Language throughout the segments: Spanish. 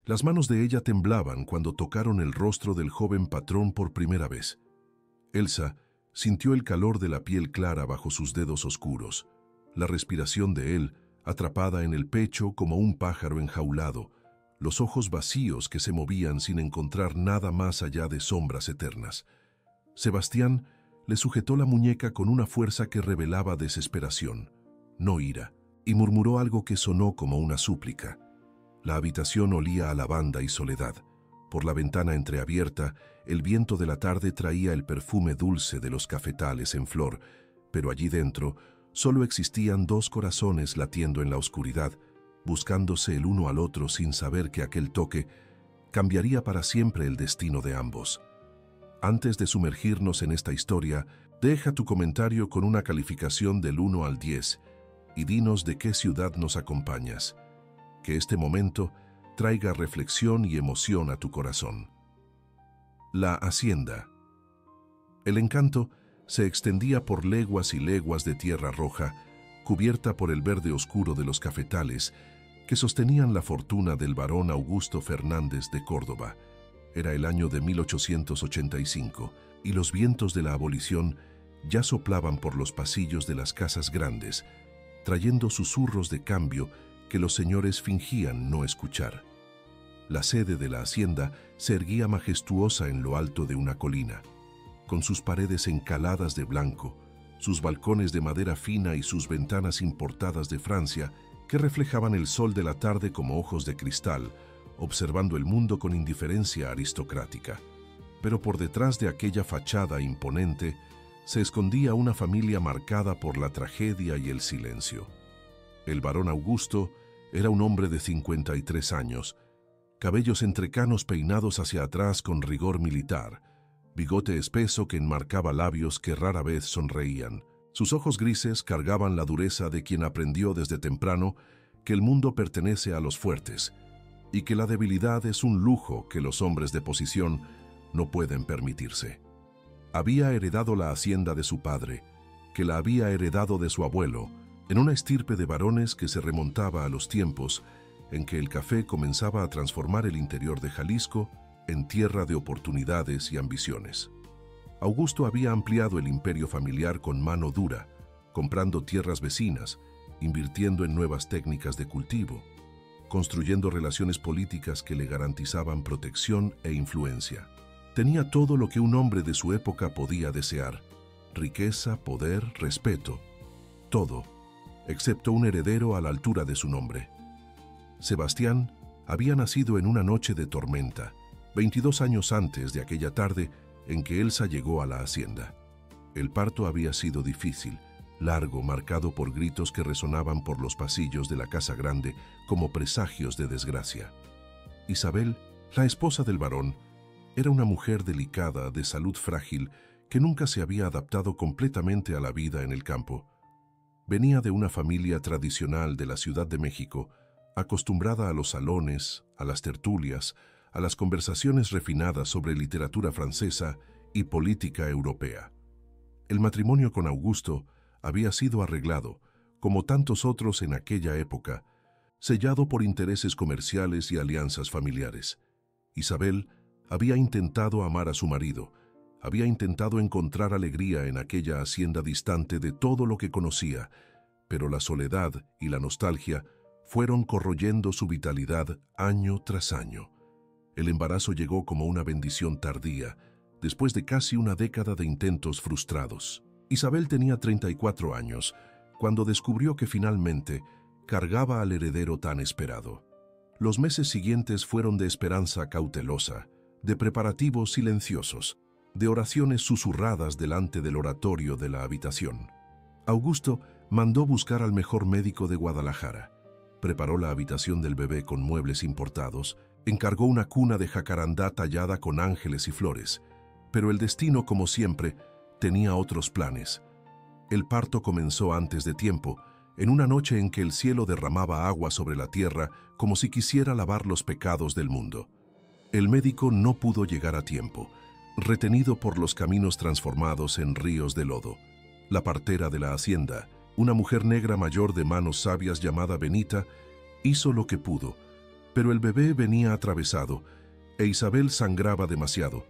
Las manos de ella temblaban cuando tocaron el rostro del joven patrón por primera vez. Elsa sintió el calor de la piel clara bajo sus dedos oscuros, la respiración de él atrapada en el pecho como un pájaro enjaulado, los ojos vacíos que se movían sin encontrar nada más allá de sombras eternas. Sebastián le sujetó la muñeca con una fuerza que revelaba desesperación, no ira, y murmuró algo que sonó como una súplica. La habitación olía a lavanda y soledad. Por la ventana entreabierta, el viento de la tarde traía el perfume dulce de los cafetales en flor, pero allí dentro solo existían dos corazones latiendo en la oscuridad, buscándose el uno al otro sin saber que aquel toque cambiaría para siempre el destino de ambos. Antes de sumergirnos en esta historia, deja tu comentario con una calificación del 1 al 10 y dinos de qué ciudad nos acompañas. Que este momento traiga reflexión y emoción a tu corazón. La hacienda. El encanto se extendía por leguas y leguas de tierra roja, cubierta por el verde oscuro de los cafetales que sostenían la fortuna del barón Augusto Fernández de Córdoba. Era el año de 1885 y los vientos de la abolición ya soplaban por los pasillos de las casas grandes, trayendo susurros de cambio que los señores fingían no escuchar. La sede de la hacienda se erguía majestuosa en lo alto de una colina, con sus paredes encaladas de blanco, sus balcones de madera fina y sus ventanas importadas de Francia que reflejaban el sol de la tarde como ojos de cristal, observando el mundo con indiferencia aristocrática. Pero por detrás de aquella fachada imponente se escondía una familia marcada por la tragedia y el silencio. El barón Augusto era un hombre de 53 años, cabellos entrecanos peinados hacia atrás con rigor militar, bigote espeso que enmarcaba labios que rara vez sonreían. Sus ojos grises cargaban la dureza de quien aprendió desde temprano que el mundo pertenece a los fuertes y que la debilidad es un lujo que los hombres de posición no pueden permitirse. Había heredado la hacienda de su padre, que la había heredado de su abuelo, en una estirpe de varones que se remontaba a los tiempos en que el café comenzaba a transformar el interior de Jalisco en tierra de oportunidades y ambiciones. Augusto había ampliado el imperio familiar con mano dura, comprando tierras vecinas, invirtiendo en nuevas técnicas de cultivo, construyendo relaciones políticas que le garantizaban protección e influencia. Tenía todo lo que un hombre de su época podía desear: riqueza, poder, respeto. Todo, excepto un heredero a la altura de su nombre. Sebastián había nacido en una noche de tormenta, 22 años antes de aquella tarde en que Elsa llegó a la hacienda. El parto había sido difícil, largo, marcado por gritos que resonaban por los pasillos de la casa grande como presagios de desgracia. Isabel, la esposa del barón, era una mujer delicada, de salud frágil, que nunca se había adaptado completamente a la vida en el campo. Venía de una familia tradicional de la Ciudad de México, acostumbrada a los salones, a las tertulias, a las conversaciones refinadas sobre literatura francesa y política europea. El matrimonio con Augusto había sido arreglado, como tantos otros en aquella época, sellado por intereses comerciales y alianzas familiares. Isabel había intentado amar a su marido, había intentado encontrar alegría en aquella hacienda distante de todo lo que conocía, pero la soledad y la nostalgia fueron corroyendo su vitalidad año tras año. El embarazo llegó como una bendición tardía, después de casi una década de intentos frustrados. Isabel tenía 34 años, cuando descubrió que finalmente cargaba al heredero tan esperado. Los meses siguientes fueron de esperanza cautelosa, de preparativos silenciosos, de oraciones susurradas delante del oratorio de la habitación. Augusto mandó buscar al mejor médico de Guadalajara, preparó la habitación del bebé con muebles importados, encargó una cuna de jacarandá tallada con ángeles y flores, pero el destino, como siempre, tenía otros planes. El parto comenzó antes de tiempo, en una noche en que el cielo derramaba agua sobre la tierra como si quisiera lavar los pecados del mundo. El médico no pudo llegar a tiempo, retenido por los caminos transformados en ríos de lodo. La partera de la hacienda, una mujer negra mayor de manos sabias llamada Benita, hizo lo que pudo, Pero el bebé venía atravesado e Isabel sangraba demasiado.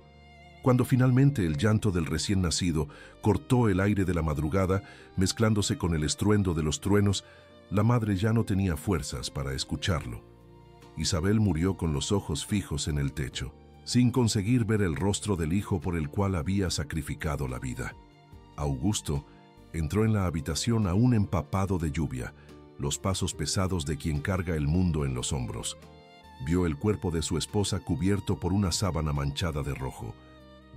Cuando finalmente el llanto del recién nacido cortó el aire de la madrugada, mezclándose con el estruendo de los truenos, la madre ya no tenía fuerzas para escucharlo. Isabel murió con los ojos fijos en el techo, sin conseguir ver el rostro del hijo por el cual había sacrificado la vida. Augusto entró en la habitación aún empapado de lluvia, los pasos pesados de quien carga el mundo en los hombros. Vio el cuerpo de su esposa cubierto por una sábana manchada de rojo.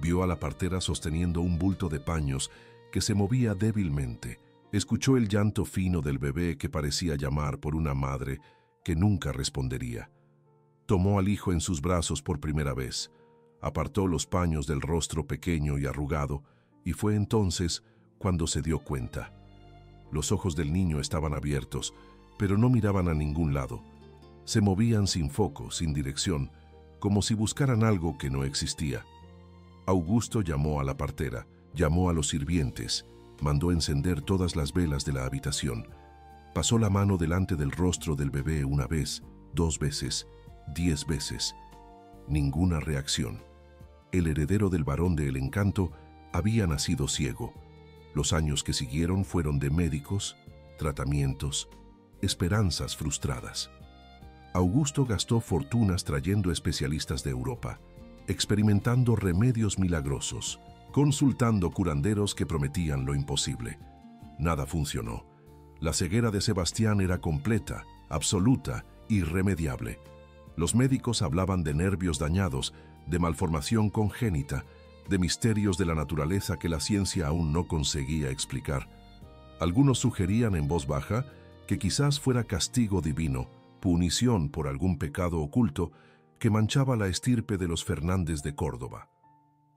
Vio a la partera sosteniendo un bulto de paños que se movía débilmente. Escuchó el llanto fino del bebé que parecía llamar por una madre que nunca respondería. Tomó al hijo en sus brazos por primera vez, apartó los paños del rostro pequeño y arrugado, y fue entonces cuando se dio cuenta. Los ojos del niño estaban abiertos, pero no miraban a ningún lado. Se movían sin foco, sin dirección, como si buscaran algo que no existía. Augusto llamó a la partera, llamó a los sirvientes, mandó encender todas las velas de la habitación. Pasó la mano delante del rostro del bebé una vez, 2 veces, 10 veces. Ninguna reacción. El heredero del varón del encanto había nacido ciego. Los años que siguieron fueron de médicos, tratamientos, esperanzas frustradas. Augusto gastó fortunas trayendo especialistas de Europa, experimentando remedios milagrosos, consultando curanderos que prometían lo imposible. Nada funcionó. La ceguera de Sebastián era completa, absoluta, irremediable. Los médicos hablaban de nervios dañados, de malformación congénita, de misterios de la naturaleza que la ciencia aún no conseguía explicar. Algunos sugerían en voz baja que quizás fuera castigo divino, punición por algún pecado oculto que manchaba la estirpe de los Fernández de Córdoba.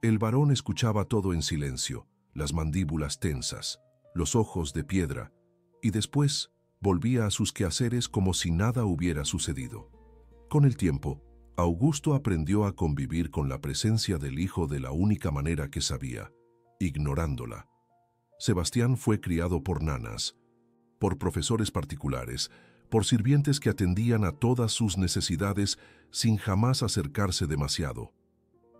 El varón escuchaba todo en silencio, las mandíbulas tensas, los ojos de piedra, y después volvía a sus quehaceres como si nada hubiera sucedido. Con el tiempo, Augusto aprendió a convivir con la presencia del hijo de la única manera que sabía, ignorándola. Sebastián fue criado por nanas, por profesores particulares, por sirvientes que atendían a todas sus necesidades sin jamás acercarse demasiado.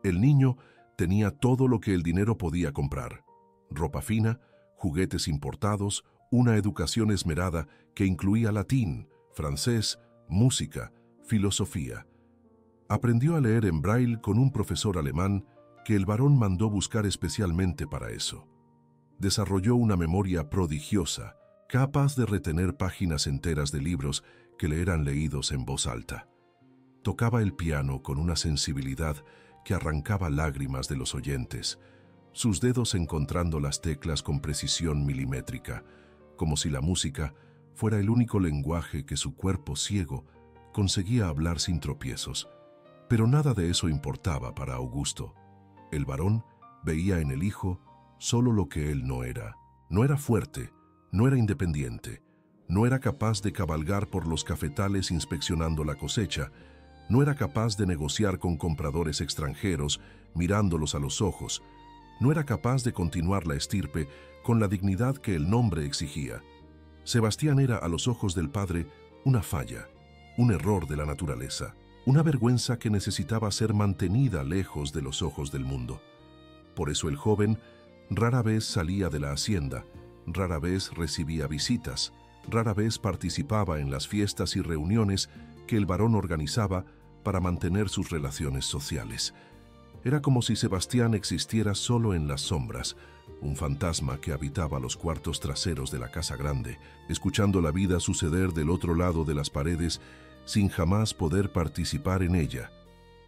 El niño tenía todo lo que el dinero podía comprar: ropa fina, juguetes importados, una educación esmerada que incluía latín, francés, música, filosofía. Aprendió a leer en braille con un profesor alemán que el varón mandó buscar especialmente para eso. Desarrolló una memoria prodigiosa, capaz de retener páginas enteras de libros que le eran leídos en voz alta. Tocaba el piano con una sensibilidad que arrancaba lágrimas de los oyentes, sus dedos encontrando las teclas con precisión milimétrica, como si la música fuera el único lenguaje que su cuerpo ciego conseguía hablar sin tropiezos. Pero nada de eso importaba para Augusto. El varón veía en el hijo solo lo que él no era. No era fuerte, no era independiente, no era capaz de cabalgar por los cafetales inspeccionando la cosecha, no era capaz de negociar con compradores extranjeros mirándolos a los ojos, no era capaz de continuar la estirpe con la dignidad que el nombre exigía. Sebastián era a los ojos del padre una falla, un error de la naturaleza, una vergüenza que necesitaba ser mantenida lejos de los ojos del mundo. Por eso el joven rara vez salía de la hacienda, rara vez recibía visitas, rara vez participaba en las fiestas y reuniones que el varón organizaba para mantener sus relaciones sociales. Era como si Sebastián existiera solo en las sombras, un fantasma que habitaba los cuartos traseros de la casa grande, escuchando la vida suceder del otro lado de las paredes sin jamás poder participar en ella.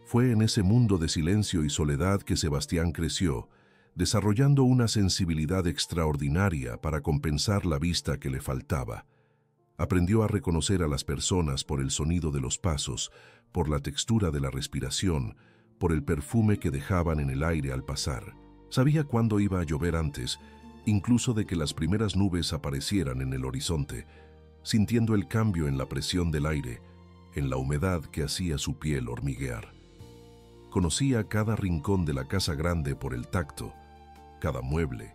Fue en ese mundo de silencio y soledad que Sebastián creció, desarrollando una sensibilidad extraordinaria para compensar la vista que le faltaba. Aprendió a reconocer a las personas por el sonido de los pasos, por la textura de la respiración, por el perfume que dejaban en el aire al pasar. Sabía cuándo iba a llover antes, incluso de que las primeras nubes aparecieran en el horizonte, sintiendo el cambio en la presión del aire, en la humedad que hacía su piel hormiguear. Conocía cada rincón de la casa grande por el tacto, cada mueble,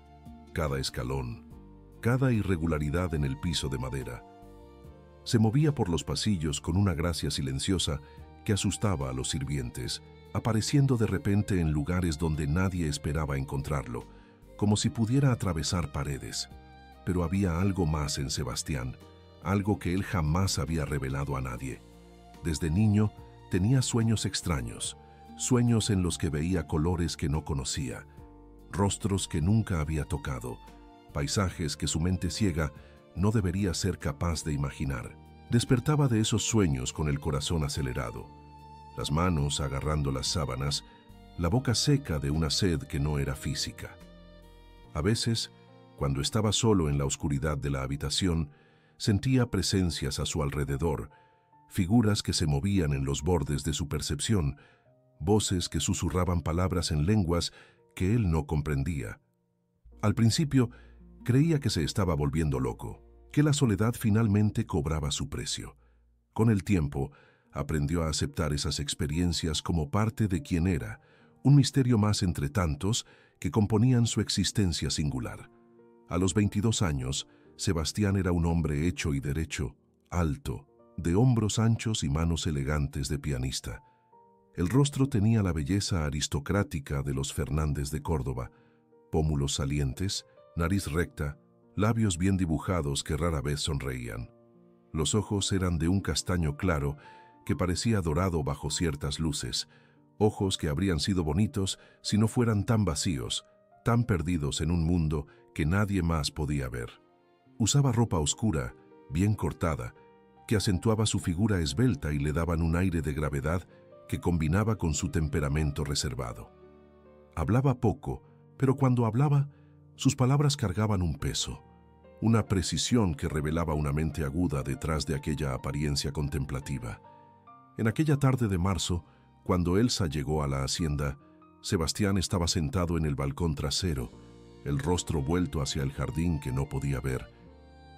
cada escalón, cada irregularidad en el piso de madera. Se movía por los pasillos con una gracia silenciosa que asustaba a los sirvientes, apareciendo de repente en lugares donde nadie esperaba encontrarlo, como si pudiera atravesar paredes. Pero había algo más en Sebastián, algo que él jamás había revelado a nadie. Desde niño tenía sueños extraños, sueños en los que veía colores que no conocía, rostros que nunca había tocado, paisajes que su mente ciega no debería ser capaz de imaginar. Despertaba de esos sueños con el corazón acelerado, las manos agarrando las sábanas, la boca seca de una sed que no era física. A veces, cuando estaba solo en la oscuridad de la habitación, sentía presencias a su alrededor, figuras que se movían en los bordes de su percepción, voces que susurraban palabras en lenguas que él no comprendía. Al principio, creía que se estaba volviendo loco, que la soledad finalmente cobraba su precio. Con el tiempo, aprendió a aceptar esas experiencias como parte de quien era, un misterio más entre tantos que componían su existencia singular. A los 22 años, Sebastián era un hombre hecho y derecho, alto, de hombros anchos y manos elegantes de pianista. El rostro tenía la belleza aristocrática de los Fernández de Córdoba, pómulos salientes, nariz recta, labios bien dibujados que rara vez sonreían. Los ojos eran de un castaño claro que parecía dorado bajo ciertas luces, ojos que habrían sido bonitos si no fueran tan vacíos, tan perdidos en un mundo que nadie más podía ver. Usaba ropa oscura, bien cortada, que acentuaba su figura esbelta y le daban un aire de gravedad que combinaba con su temperamento reservado. Hablaba poco, pero cuando hablaba, sus palabras cargaban un peso, una precisión que revelaba una mente aguda detrás de aquella apariencia contemplativa. En aquella tarde de marzo, cuando Elsa llegó a la hacienda, Sebastián estaba sentado en el balcón trasero, el rostro vuelto hacia el jardín que no podía ver,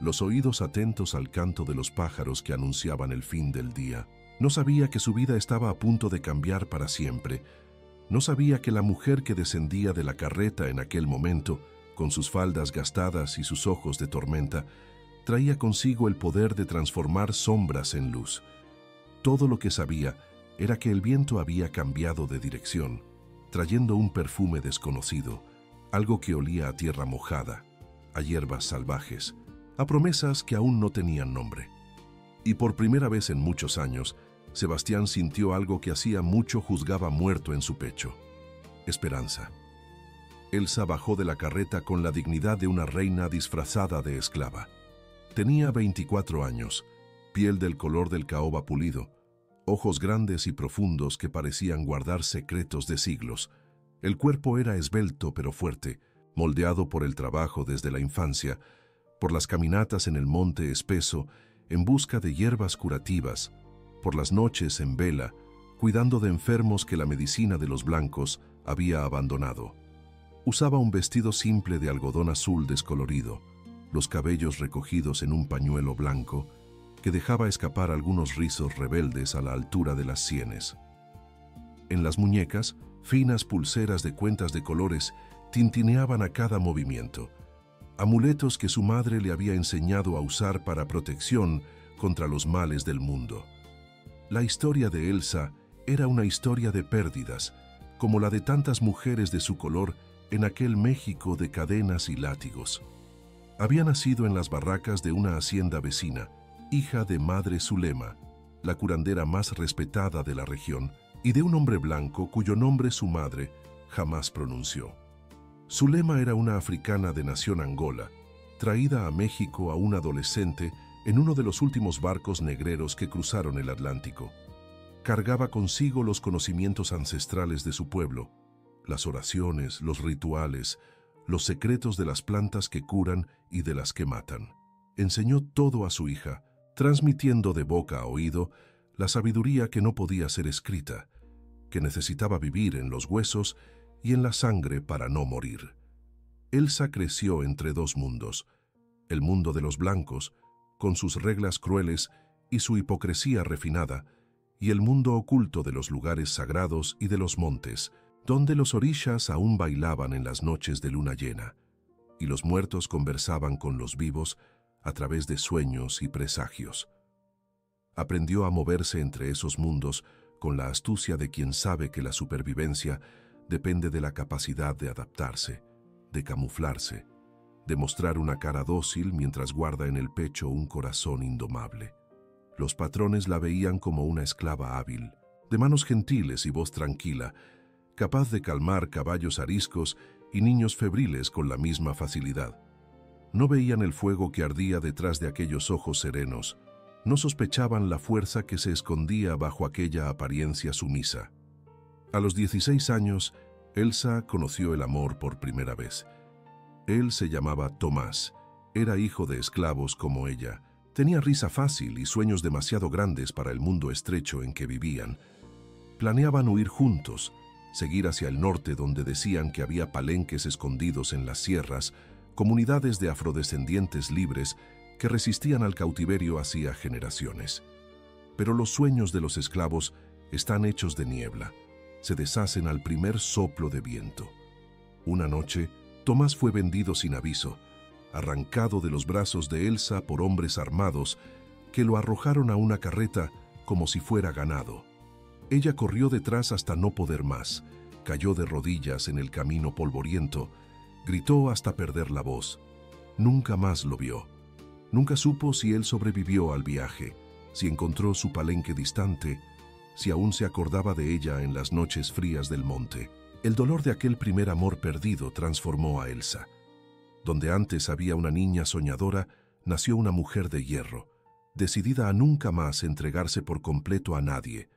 los oídos atentos al canto de los pájaros que anunciaban el fin del día. No sabía que su vida estaba a punto de cambiar para siempre. No sabía que la mujer que descendía de la carreta en aquel momento, con sus faldas gastadas y sus ojos de tormenta, traía consigo el poder de transformar sombras en luz. Todo lo que sabía era que el viento había cambiado de dirección, trayendo un perfume desconocido, algo que olía a tierra mojada, a hierbas salvajes, a promesas que aún no tenían nombre. Y por primera vez en muchos años, Sebastián sintió algo que hacía mucho juzgaba muerto en su pecho: esperanza. Elsa bajó de la carreta con la dignidad de una reina disfrazada de esclava. Tenía 24 años, piel del color del caoba pulido, ojos grandes y profundos que parecían guardar secretos de siglos. El cuerpo era esbelto pero fuerte, moldeado por el trabajo desde la infancia, por las caminatas en el monte espeso en busca de hierbas curativas, por las noches en vela, cuidando de enfermos que la medicina de los blancos había abandonado. Usaba un vestido simple de algodón azul descolorido, los cabellos recogidos en un pañuelo blanco que dejaba escapar algunos rizos rebeldes a la altura de las sienes. En las muñecas, finas pulseras de cuentas de colores tintineaban a cada movimiento, amuletos que su madre le había enseñado a usar para protección contra los males del mundo. La historia de Elsa era una historia de pérdidas, como la de tantas mujeres de su color en aquel México de cadenas y látigos. Había nacido en las barracas de una hacienda vecina, hija de Madre Zulema, la curandera más respetada de la región, y de un hombre blanco cuyo nombre su madre jamás pronunció. Zulema era una africana de nación Angola, traída a México a un adolescente en uno de los últimos barcos negreros que cruzaron el Atlántico. Cargaba consigo los conocimientos ancestrales de su pueblo, las oraciones, los rituales, los secretos de las plantas que curan y de las que matan. Enseñó todo a su hija, transmitiendo de boca a oído la sabiduría que no podía ser escrita, que necesitaba vivir en los huesos y en la sangre para no morir. Elsa creció entre dos mundos: el mundo de los blancos, con sus reglas crueles y su hipocresía refinada, y el mundo oculto de los lugares sagrados y de los montes, donde los orishas aún bailaban en las noches de luna llena, y los muertos conversaban con los vivos a través de sueños y presagios. Aprendió a moverse entre esos mundos con la astucia de quien sabe que la supervivencia depende de la capacidad de adaptarse, de camuflarse, de mostrar una cara dócil mientras guarda en el pecho un corazón indomable. Los patrones la veían como una esclava hábil, de manos gentiles y voz tranquila, capaz de calmar caballos ariscos y niños febriles con la misma facilidad. No veían el fuego que ardía detrás de aquellos ojos serenos, no sospechaban la fuerza que se escondía bajo aquella apariencia sumisa. A los 16 años, Elsa conoció el amor por primera vez. Él se llamaba Tomás, era hijo de esclavos como ella, tenía risa fácil y sueños demasiado grandes para el mundo estrecho en que vivían. Planeaban huir juntos, seguir hacia el norte donde decían que había palenques escondidos en las sierras, comunidades de afrodescendientes libres que resistían al cautiverio hacía generaciones. Pero los sueños de los esclavos están hechos de niebla, se deshacen al primer soplo de viento. Una noche, Tomás fue vendido sin aviso, arrancado de los brazos de Elsa por hombres armados que lo arrojaron a una carreta como si fuera ganado. Ella corrió detrás hasta no poder más, cayó de rodillas en el camino polvoriento, gritó hasta perder la voz. Nunca más lo vio. Nunca supo si él sobrevivió al viaje, si encontró su palenque distante, si aún se acordaba de ella en las noches frías del monte. El dolor de aquel primer amor perdido transformó a Elsa. Donde antes había una niña soñadora, nació una mujer de hierro, decidida a nunca más entregarse por completo a nadie,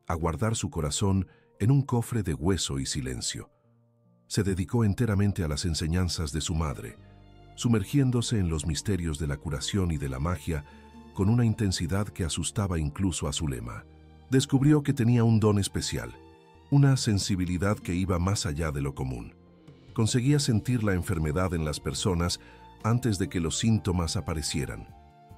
a guardar su corazón en un cofre de hueso y silencio. Se dedicó enteramente a las enseñanzas de su madre, sumergiéndose en los misterios de la curación y de la magia con una intensidad que asustaba incluso a Zulema. Descubrió que tenía un don especial, una sensibilidad que iba más allá de lo común. Conseguía sentir la enfermedad en las personas antes de que los síntomas aparecieran.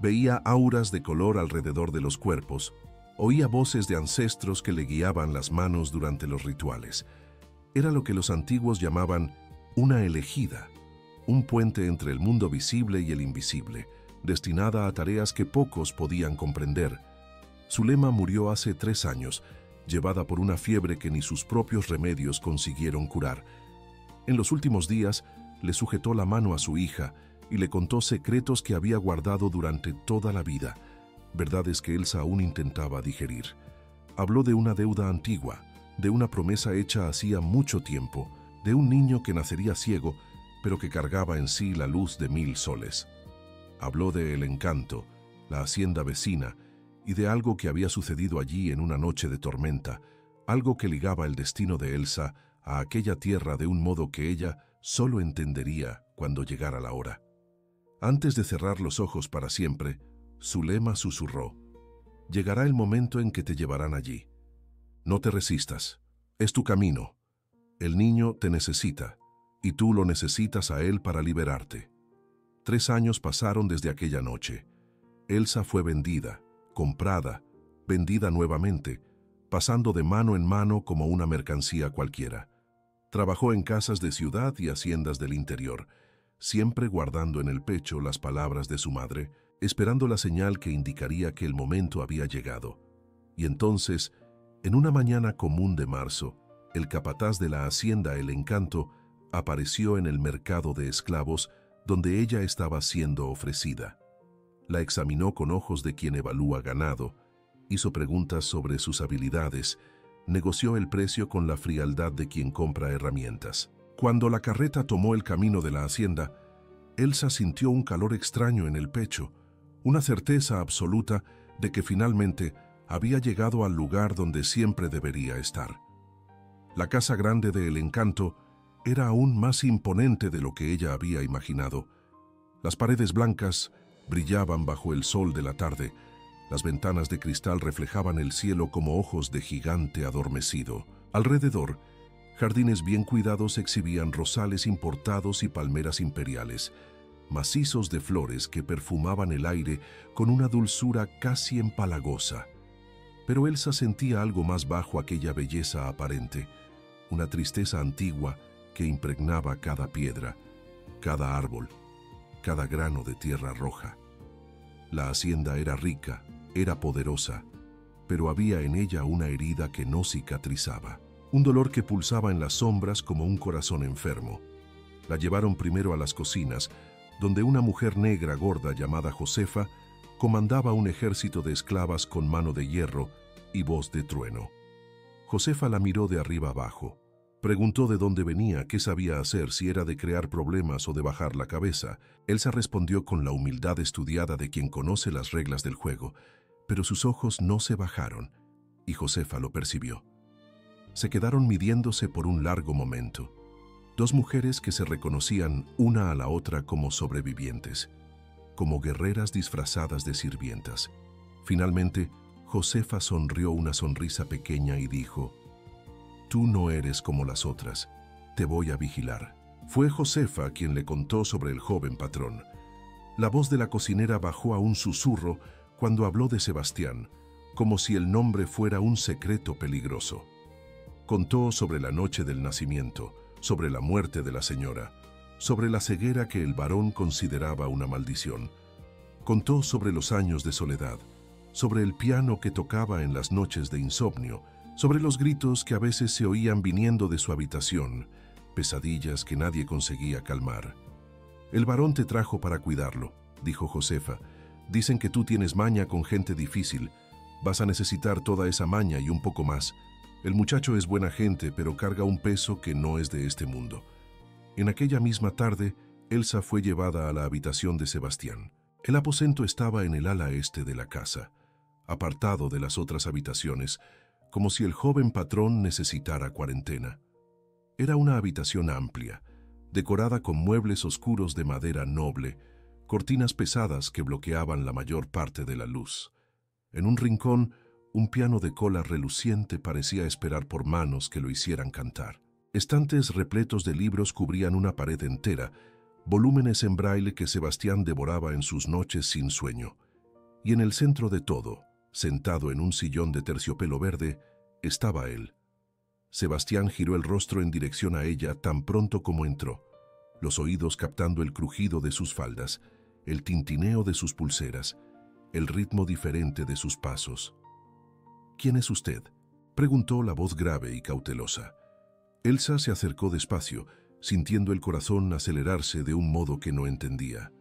Veía auras de color alrededor de los cuerpos, oía voces de ancestros que le guiaban las manos durante los rituales. Era lo que los antiguos llamaban una elegida, un puente entre el mundo visible y el invisible, destinada a tareas que pocos podían comprender. Zulema murió hace 3 años, llevada por una fiebre que ni sus propios remedios consiguieron curar. En los últimos días, le sujetó la mano a su hija y le contó secretos que había guardado durante toda la vida, verdades que Elsa aún intentaba digerir. Habló de una deuda antigua, de una promesa hecha hacía mucho tiempo, de un niño que nacería ciego, pero que cargaba en sí la luz de 1000 soles. Habló de El Encanto, la hacienda vecina, y de algo que había sucedido allí en una noche de tormenta, algo que ligaba el destino de Elsa a aquella tierra de un modo que ella solo entendería cuando llegara la hora. Antes de cerrar los ojos para siempre, Zulema susurró: «Llegará el momento en que te llevarán allí. No te resistas, es tu camino. El niño te necesita, y tú lo necesitas a él para liberarte». 3 años pasaron desde aquella noche. Elsa fue vendida, comprada, vendida nuevamente, pasando de mano en mano como una mercancía cualquiera. Trabajó en casas de ciudad y haciendas del interior, siempre guardando en el pecho las palabras de su madre, esperando la señal que indicaría que el momento había llegado. Y entonces, en una mañana común de marzo, el capataz de la hacienda El Encanto apareció en el mercado de esclavos donde ella estaba siendo ofrecida. La examinó con ojos de quien evalúa ganado, hizo preguntas sobre sus habilidades, negoció el precio con la frialdad de quien compra herramientas. Cuando la carreta tomó el camino de la hacienda, Elsa sintió un calor extraño en el pecho, una certeza absoluta de que finalmente había llegado al lugar donde siempre debería estar. La casa grande de El Encanto era aún más imponente de lo que ella había imaginado. Las paredes blancas brillaban bajo el sol de la tarde, las ventanas de cristal reflejaban el cielo como ojos de gigante adormecido. Alrededor, jardines bien cuidados exhibían rosales importados y palmeras imperiales, macizos de flores que perfumaban el aire con una dulzura casi empalagosa. Pero Elsa sentía algo más bajo aquella belleza aparente, una tristeza antigua que impregnaba cada piedra, cada árbol, cada grano de tierra roja. La hacienda era rica, era poderosa, pero había en ella una herida que no cicatrizaba, un dolor que pulsaba en las sombras como un corazón enfermo. La llevaron primero a las cocinas, donde una mujer negra gorda llamada Josefa comandaba un ejército de esclavas con mano de hierro y voz de trueno. Josefa la miró de arriba abajo. Preguntó de dónde venía, qué sabía hacer, si era de crear problemas o de bajar la cabeza. Elsa respondió con la humildad estudiada de quien conoce las reglas del juego, pero sus ojos no se bajaron, y Josefa lo percibió. Se quedaron midiéndose por un largo momento. Dos mujeres que se reconocían una a la otra como sobrevivientes, como guerreras disfrazadas de sirvientas. Finalmente, Josefa sonrió una sonrisa pequeña y dijo: «Tú no eres como las otras, te voy a vigilar». Fue Josefa quien le contó sobre el joven patrón. La voz de la cocinera bajó a un susurro cuando habló de Sebastián, como si el nombre fuera un secreto peligroso. Contó sobre la noche del nacimiento, sobre la muerte de la señora, sobre la ceguera que el varón consideraba una maldición. Contó sobre los años de soledad, sobre el piano que tocaba en las noches de insomnio, sobre los gritos que a veces se oían viniendo de su habitación, pesadillas que nadie conseguía calmar. «El varón te trajo para cuidarlo», dijo Josefa. «Dicen que tú tienes maña con gente difícil. Vas a necesitar toda esa maña y un poco más. El muchacho es buena gente, pero carga un peso que no es de este mundo». En aquella misma tarde, Elsa fue llevada a la habitación de Sebastián. El aposento estaba en el ala este de la casa, apartado de las otras habitaciones, como si el joven patrón necesitara cuarentena. Era una habitación amplia, decorada con muebles oscuros de madera noble, cortinas pesadas que bloqueaban la mayor parte de la luz. En un rincón, un piano de cola reluciente parecía esperar por manos que lo hicieran cantar. Estantes repletos de libros cubrían una pared entera, volúmenes en braille que Sebastián devoraba en sus noches sin sueño. Y en el centro de todo, sentado en un sillón de terciopelo verde, estaba él. Sebastián giró el rostro en dirección a ella tan pronto como entró, los oídos captando el crujido de sus faldas, el tintineo de sus pulseras, el ritmo diferente de sus pasos. «¿Quién es usted?», preguntó la voz grave y cautelosa. Elsa se acercó despacio, sintiendo el corazón acelerarse de un modo que no entendía.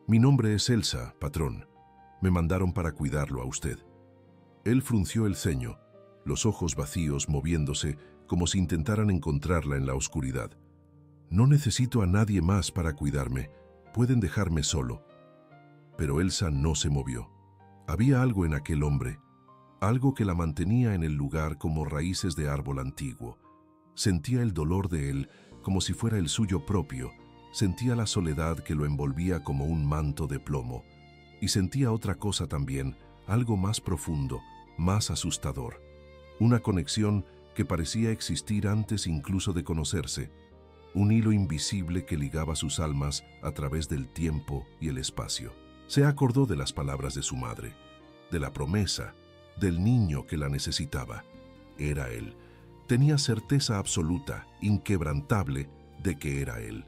«Mi nombre es Elsa, patrón. Me mandaron para cuidarlo a usted». Él frunció el ceño, los ojos vacíos moviéndose como si intentaran encontrarla en la oscuridad. «No necesito a nadie más para cuidarme. Pueden dejarme solo». Pero Elsa no se movió. Había algo en aquel hombre, algo que la mantenía en el lugar como raíces de árbol antiguo. Sentía el dolor de él como si fuera el suyo propio, sentía la soledad que lo envolvía como un manto de plomo, y sentía otra cosa también, algo más profundo, más asustador. Una conexión que parecía existir antes incluso de conocerse, un hilo invisible que ligaba sus almas a través del tiempo y el espacio. Se acordó de las palabras de su madre, de la promesa, del niño que la necesitaba. Era él. Tenía certeza absoluta, inquebrantable, de que era él.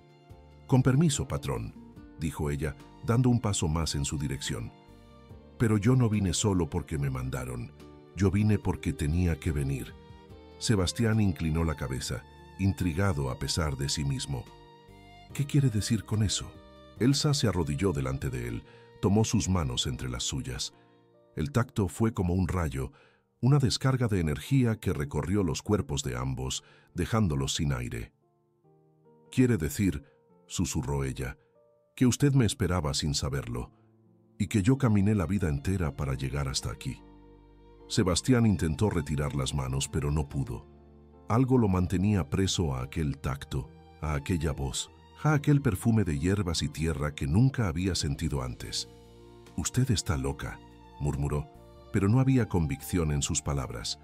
«Con permiso, patrón», dijo ella, dando un paso más en su dirección. «Pero yo no vine solo porque me mandaron. Yo vine porque tenía que venir». Sebastián inclinó la cabeza, intrigado a pesar de sí mismo. «¿Qué quiere decir con eso?». Elsa se arrodilló delante de él, tomó sus manos entre las suyas. El tacto fue como un rayo, una descarga de energía que recorrió los cuerpos de ambos, dejándolos sin aire. «Quiere decir», susurró ella, «que usted me esperaba sin saberlo, y que yo caminé la vida entera para llegar hasta aquí». Sebastián intentó retirar las manos, pero no pudo. Algo lo mantenía preso a aquel tacto, a aquella voz, a aquel perfume de hierbas y tierra que nunca había sentido antes. «Usted está loca», murmuró, pero no había convicción en sus palabras.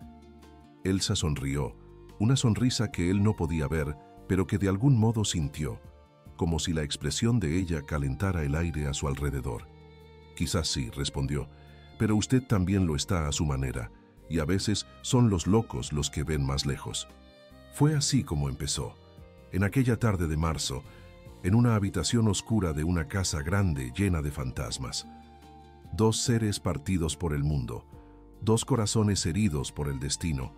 Elsa sonrió, una sonrisa que él no podía ver, pero que de algún modo sintió, como si la expresión de ella calentara el aire a su alrededor. «Quizás sí», respondió, «pero usted también lo está a su manera, y a veces son los locos los que ven más lejos». Fue así como empezó, en aquella tarde de marzo, en una habitación oscura de una casa grande llena de fantasmas. Dos seres partidos por el mundo, dos corazones heridos por el destino,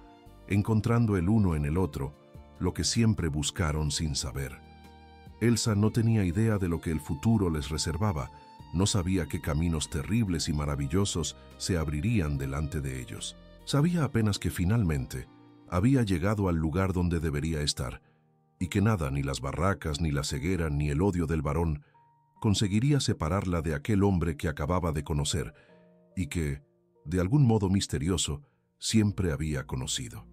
encontrando el uno en el otro lo que siempre buscaron sin saber. Elsa no tenía idea de lo que el futuro les reservaba, no sabía qué caminos terribles y maravillosos se abrirían delante de ellos. Sabía apenas que finalmente había llegado al lugar donde debería estar, y que nada, ni las barracas, ni la ceguera, ni el odio del varón, conseguiría separarla de aquel hombre que acababa de conocer y que, de algún modo misterioso, siempre había conocido.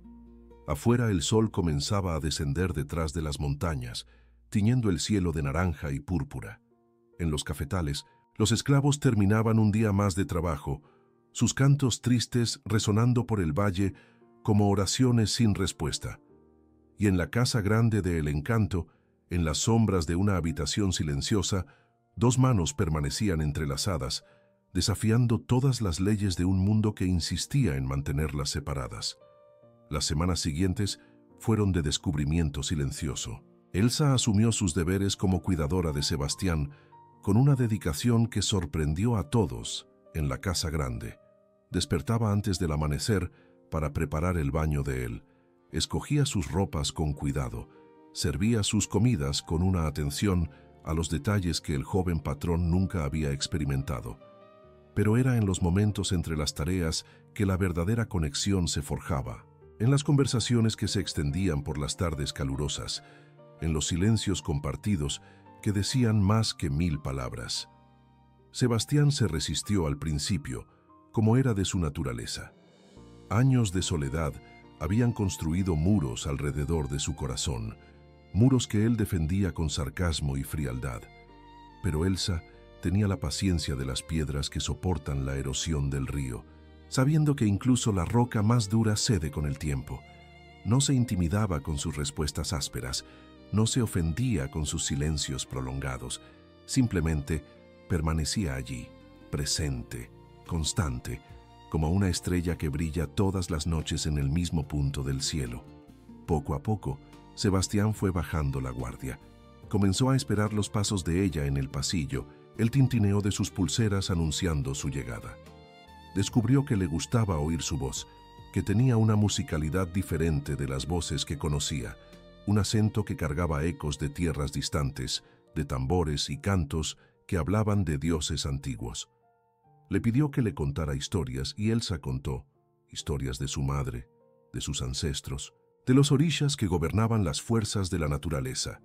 Afuera el sol comenzaba a descender detrás de las montañas, tiñendo el cielo de naranja y púrpura. En los cafetales, los esclavos terminaban un día más de trabajo, sus cantos tristes resonando por el valle como oraciones sin respuesta. Y en la casa grande de El Encanto, en las sombras de una habitación silenciosa, dos manos permanecían entrelazadas, desafiando todas las leyes de un mundo que insistía en mantenerlas separadas. Las semanas siguientes fueron de descubrimiento silencioso. Elsa asumió sus deberes como cuidadora de Sebastián con una dedicación que sorprendió a todos en la casa grande. Despertaba antes del amanecer para preparar el baño de él, escogía sus ropas con cuidado, servía sus comidas con una atención a los detalles que el joven patrón nunca había experimentado. Pero era en los momentos entre las tareas que la verdadera conexión se forjaba, en las conversaciones que se extendían por las tardes calurosas, en los silencios compartidos que decían más que 1000 palabras. Sebastián se resistió al principio, como era de su naturaleza. Años de soledad habían construido muros alrededor de su corazón, muros que él defendía con sarcasmo y frialdad. Pero Elsa tenía la paciencia de las piedras que soportan la erosión del río, sabiendo que incluso la roca más dura cede con el tiempo. No se intimidaba con sus respuestas ásperas, no se ofendía con sus silencios prolongados, simplemente permanecía allí, presente, constante, como una estrella que brilla todas las noches en el mismo punto del cielo. Poco a poco, Sebastián fue bajando la guardia. Comenzó a esperar los pasos de ella en el pasillo, el tintineo de sus pulseras anunciando su llegada. Descubrió que le gustaba oír su voz, que tenía una musicalidad diferente de las voces que conocía, un acento que cargaba ecos de tierras distantes, de tambores y cantos que hablaban de dioses antiguos. Le pidió que le contara historias y Elsa contó historias de su madre, de sus ancestros, de los orishas que gobernaban las fuerzas de la naturaleza,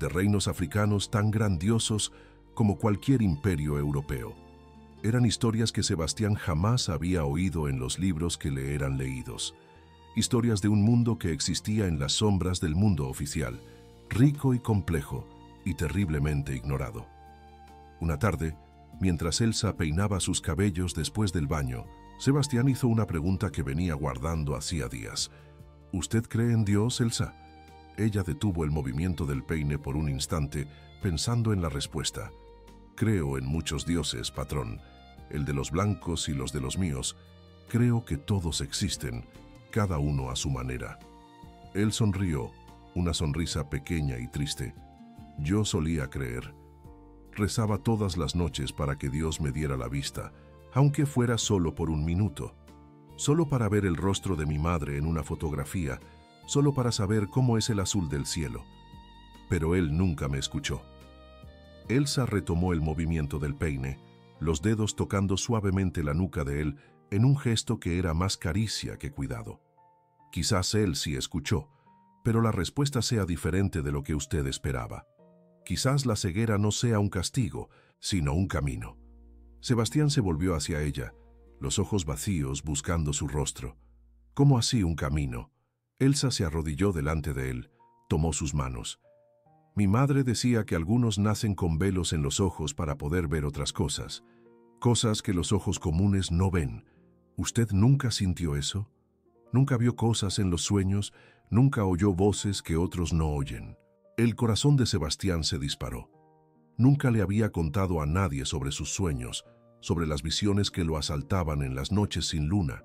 de reinos africanos tan grandiosos como cualquier imperio europeo. Eran historias que Sebastián jamás había oído en los libros que le eran leídos. Historias de un mundo que existía en las sombras del mundo oficial, rico y complejo y terriblemente ignorado. Una tarde, mientras Elsa peinaba sus cabellos después del baño, Sebastián hizo una pregunta que venía guardando hacía días. ¿Usted cree en Dios, Elsa? Ella detuvo el movimiento del peine por un instante, pensando en la respuesta. Creo en muchos dioses, patrón, el de los blancos y los de los míos. Creo que todos existen, cada uno a su manera. Él sonrió, una sonrisa pequeña y triste. Yo solía creer. Rezaba todas las noches para que Dios me diera la vista, aunque fuera solo por un minuto. Solo para ver el rostro de mi madre en una fotografía, solo para saber cómo es el azul del cielo. Pero él nunca me escuchó. Elsa retomó el movimiento del peine, los dedos tocando suavemente la nuca de él en un gesto que era más caricia que cuidado. Quizás él sí escuchó, pero la respuesta sea diferente de lo que usted esperaba. Quizás la ceguera no sea un castigo, sino un camino. Sebastián se volvió hacia ella, los ojos vacíos buscando su rostro. ¿Cómo así un camino? Elsa se arrodilló delante de él, tomó sus manos. Mi madre decía que algunos nacen con velos en los ojos para poder ver otras cosas, cosas que los ojos comunes no ven. ¿Usted nunca sintió eso? ¿Nunca vio cosas en los sueños? ¿Nunca oyó voces que otros no oyen? El corazón de Sebastián se disparó. Nunca le había contado a nadie sobre sus sueños, sobre las visiones que lo asaltaban en las noches sin luna.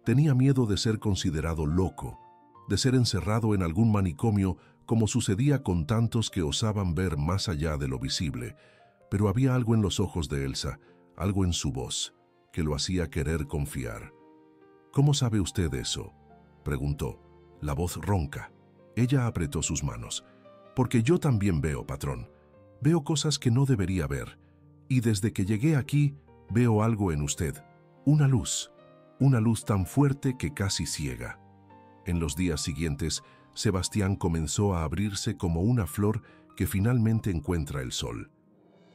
Tenía miedo de ser considerado loco, de ser encerrado en algún manicomio como sucedía con tantos que osaban ver más allá de lo visible, pero había algo en los ojos de Elsa, algo en su voz, que lo hacía querer confiar. «¿Cómo sabe usted eso?», preguntó, la voz ronca. Ella apretó sus manos. «Porque yo también veo, patrón. Veo cosas que no debería ver. Y desde que llegué aquí, veo algo en usted. Una luz tan fuerte que casi ciega». En los días siguientes, Sebastián comenzó a abrirse como una flor que finalmente encuentra el sol.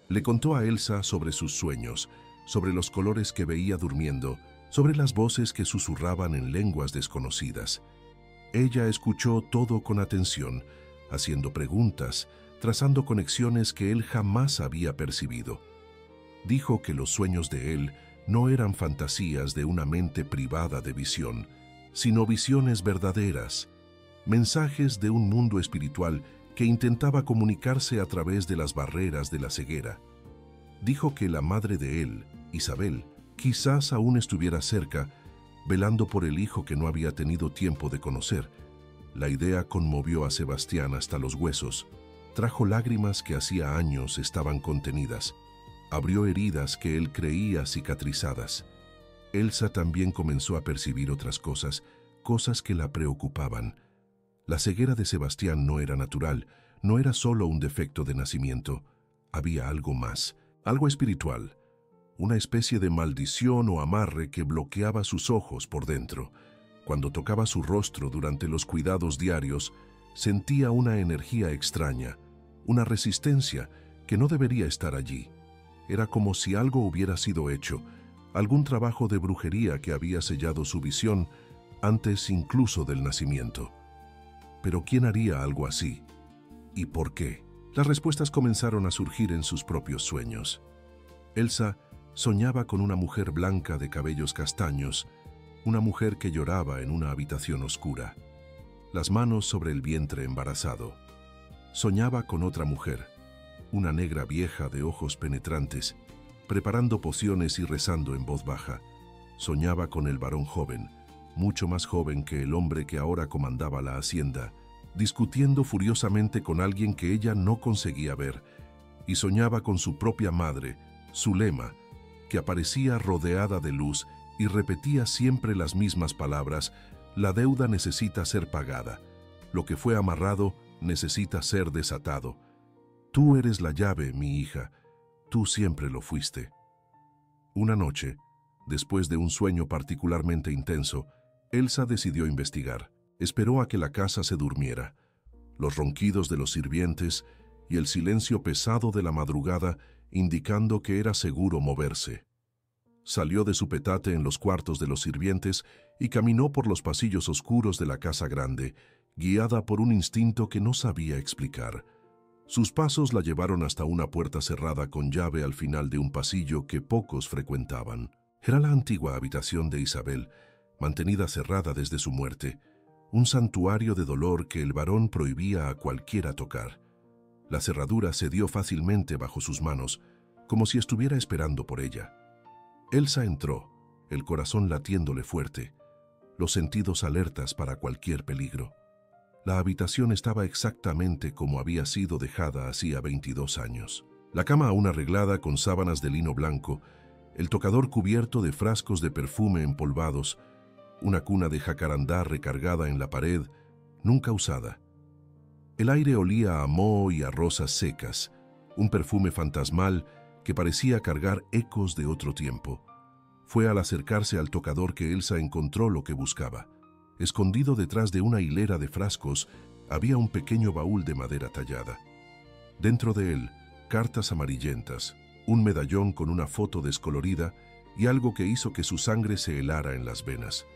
Le contó a Elsa sobre sus sueños, sobre los colores que veía durmiendo, sobre las voces que susurraban en lenguas desconocidas. Ella escuchó todo con atención, haciendo preguntas, trazando conexiones que él jamás había percibido. Dijo que los sueños de él no eran fantasías de una mente privada de visión, sino visiones verdaderas, mensajes de un mundo espiritual que intentaba comunicarse a través de las barreras de la ceguera. Dijo que la madre de él, Isabel, quizás aún estuviera cerca, velando por el hijo que no había tenido tiempo de conocer. La idea conmovió a Sebastián hasta los huesos, trajo lágrimas que hacía años estaban contenidas, abrió heridas que él creía cicatrizadas. Elsa también comenzó a percibir otras cosas, cosas que la preocupaban. La ceguera de Sebastián no era natural, no era solo un defecto de nacimiento. Había algo más, algo espiritual, una especie de maldición o amarre que bloqueaba sus ojos por dentro. Cuando tocaba su rostro durante los cuidados diarios, sentía una energía extraña, una resistencia que no debería estar allí. Era como si algo hubiera sido hecho, algún trabajo de brujería que había sellado su visión antes incluso del nacimiento. Pero ¿quién haría algo así? ¿Y por qué? Las respuestas comenzaron a surgir en sus propios sueños. Elsa soñaba con una mujer blanca de cabellos castaños, una mujer que lloraba en una habitación oscura, las manos sobre el vientre embarazado. Soñaba con otra mujer, una negra vieja de ojos penetrantes, preparando pociones y rezando en voz baja. Soñaba con el varón joven, mucho más joven que el hombre que ahora comandaba la hacienda, discutiendo furiosamente con alguien que ella no conseguía ver, y soñaba con su propia madre, Zulema, que aparecía rodeada de luz y repetía siempre las mismas palabras: «La deuda necesita ser pagada, lo que fue amarrado necesita ser desatado. Tú eres la llave, mi hija, tú siempre lo fuiste». Una noche, después de un sueño particularmente intenso, Elsa decidió investigar. Esperó a que la casa se durmiera. Los ronquidos de los sirvientes y el silencio pesado de la madrugada indicando que era seguro moverse. Salió de su petate en los cuartos de los sirvientes y caminó por los pasillos oscuros de la casa grande, guiada por un instinto que no sabía explicar. Sus pasos la llevaron hasta una puerta cerrada con llave al final de un pasillo que pocos frecuentaban. Era la antigua habitación de Isabel, mantenida cerrada desde su muerte, un santuario de dolor que el varón prohibía a cualquiera tocar. La cerradura cedió fácilmente bajo sus manos, como si estuviera esperando por ella. Elsa entró, el corazón latiéndole fuerte, los sentidos alertas para cualquier peligro. La habitación estaba exactamente como había sido dejada hacía 22 años. La cama aún arreglada con sábanas de lino blanco, el tocador cubierto de frascos de perfume empolvados, una cuna de jacarandá recargada en la pared, nunca usada. El aire olía a moho y a rosas secas, un perfume fantasmal que parecía cargar ecos de otro tiempo. Fue al acercarse al tocador que Elsa encontró lo que buscaba. Escondido detrás de una hilera de frascos había un pequeño baúl de madera tallada. Dentro de él, cartas amarillentas, un medallón con una foto descolorida y algo que hizo que su sangre se helara en las venas.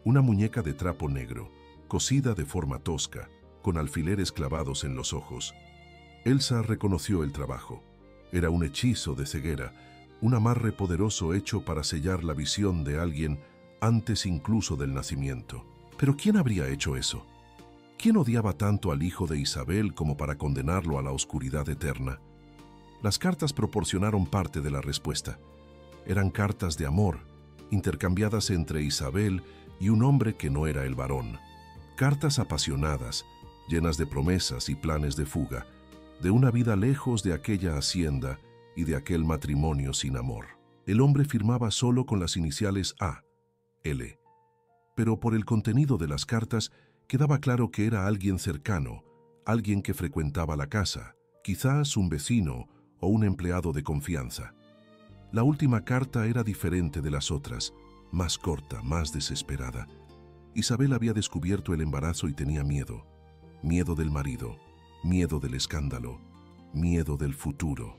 Una muñeca de trapo negro, cosida de forma tosca, con alfileres clavados en los ojos. Elsa reconoció el trabajo. Era un hechizo de ceguera, un amarre poderoso hecho para sellar la visión de alguien antes incluso del nacimiento. ¿Pero quién habría hecho eso? ¿Quién odiaba tanto al hijo de Isabel como para condenarlo a la oscuridad eterna? Las cartas proporcionaron parte de la respuesta. Eran cartas de amor, intercambiadas entre Isabel y un hombre que no era el varón. Cartas apasionadas, llenas de promesas y planes de fuga, de una vida lejos de aquella hacienda y de aquel matrimonio sin amor. El hombre firmaba solo con las iniciales A, L. pero por el contenido de las cartas quedaba claro que era alguien cercano, alguien que frecuentaba la casa, quizás un vecino o un empleado de confianza. La última carta era diferente de las otras, más corta, más desesperada. Isabel había descubierto el embarazo y tenía miedo. Miedo del marido, miedo del escándalo, miedo del futuro.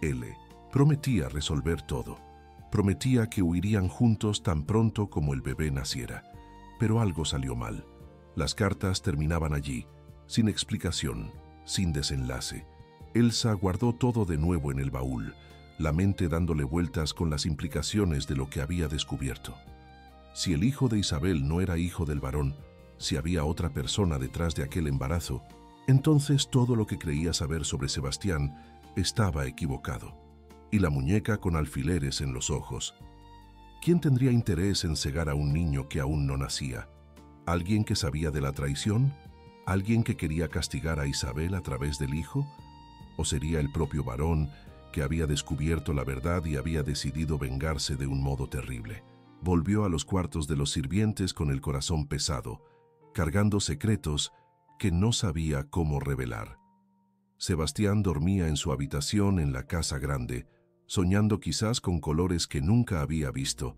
L. Prometía resolver todo. Prometía que huirían juntos tan pronto como el bebé naciera. Pero algo salió mal. Las cartas terminaban allí, sin explicación, sin desenlace. Elsa guardó todo de nuevo en el baúl, la mente dándole vueltas con las implicaciones de lo que había descubierto. Si el hijo de Isabel no era hijo del varón, si había otra persona detrás de aquel embarazo, entonces todo lo que creía saber sobre Sebastián estaba equivocado. Y la muñeca con alfileres en los ojos. ¿Quién tendría interés en cegar a un niño que aún no nacía? ¿Alguien que sabía de la traición? ¿Alguien que quería castigar a Isabel a través del hijo? ¿O sería el propio varón que había descubierto la verdad y había decidido vengarse de un modo terrible? Volvió a los cuartos de los sirvientes con el corazón pesado, cargando secretos que no sabía cómo revelar. Sebastián dormía en su habitación en la casa grande, soñando quizás con colores que nunca había visto,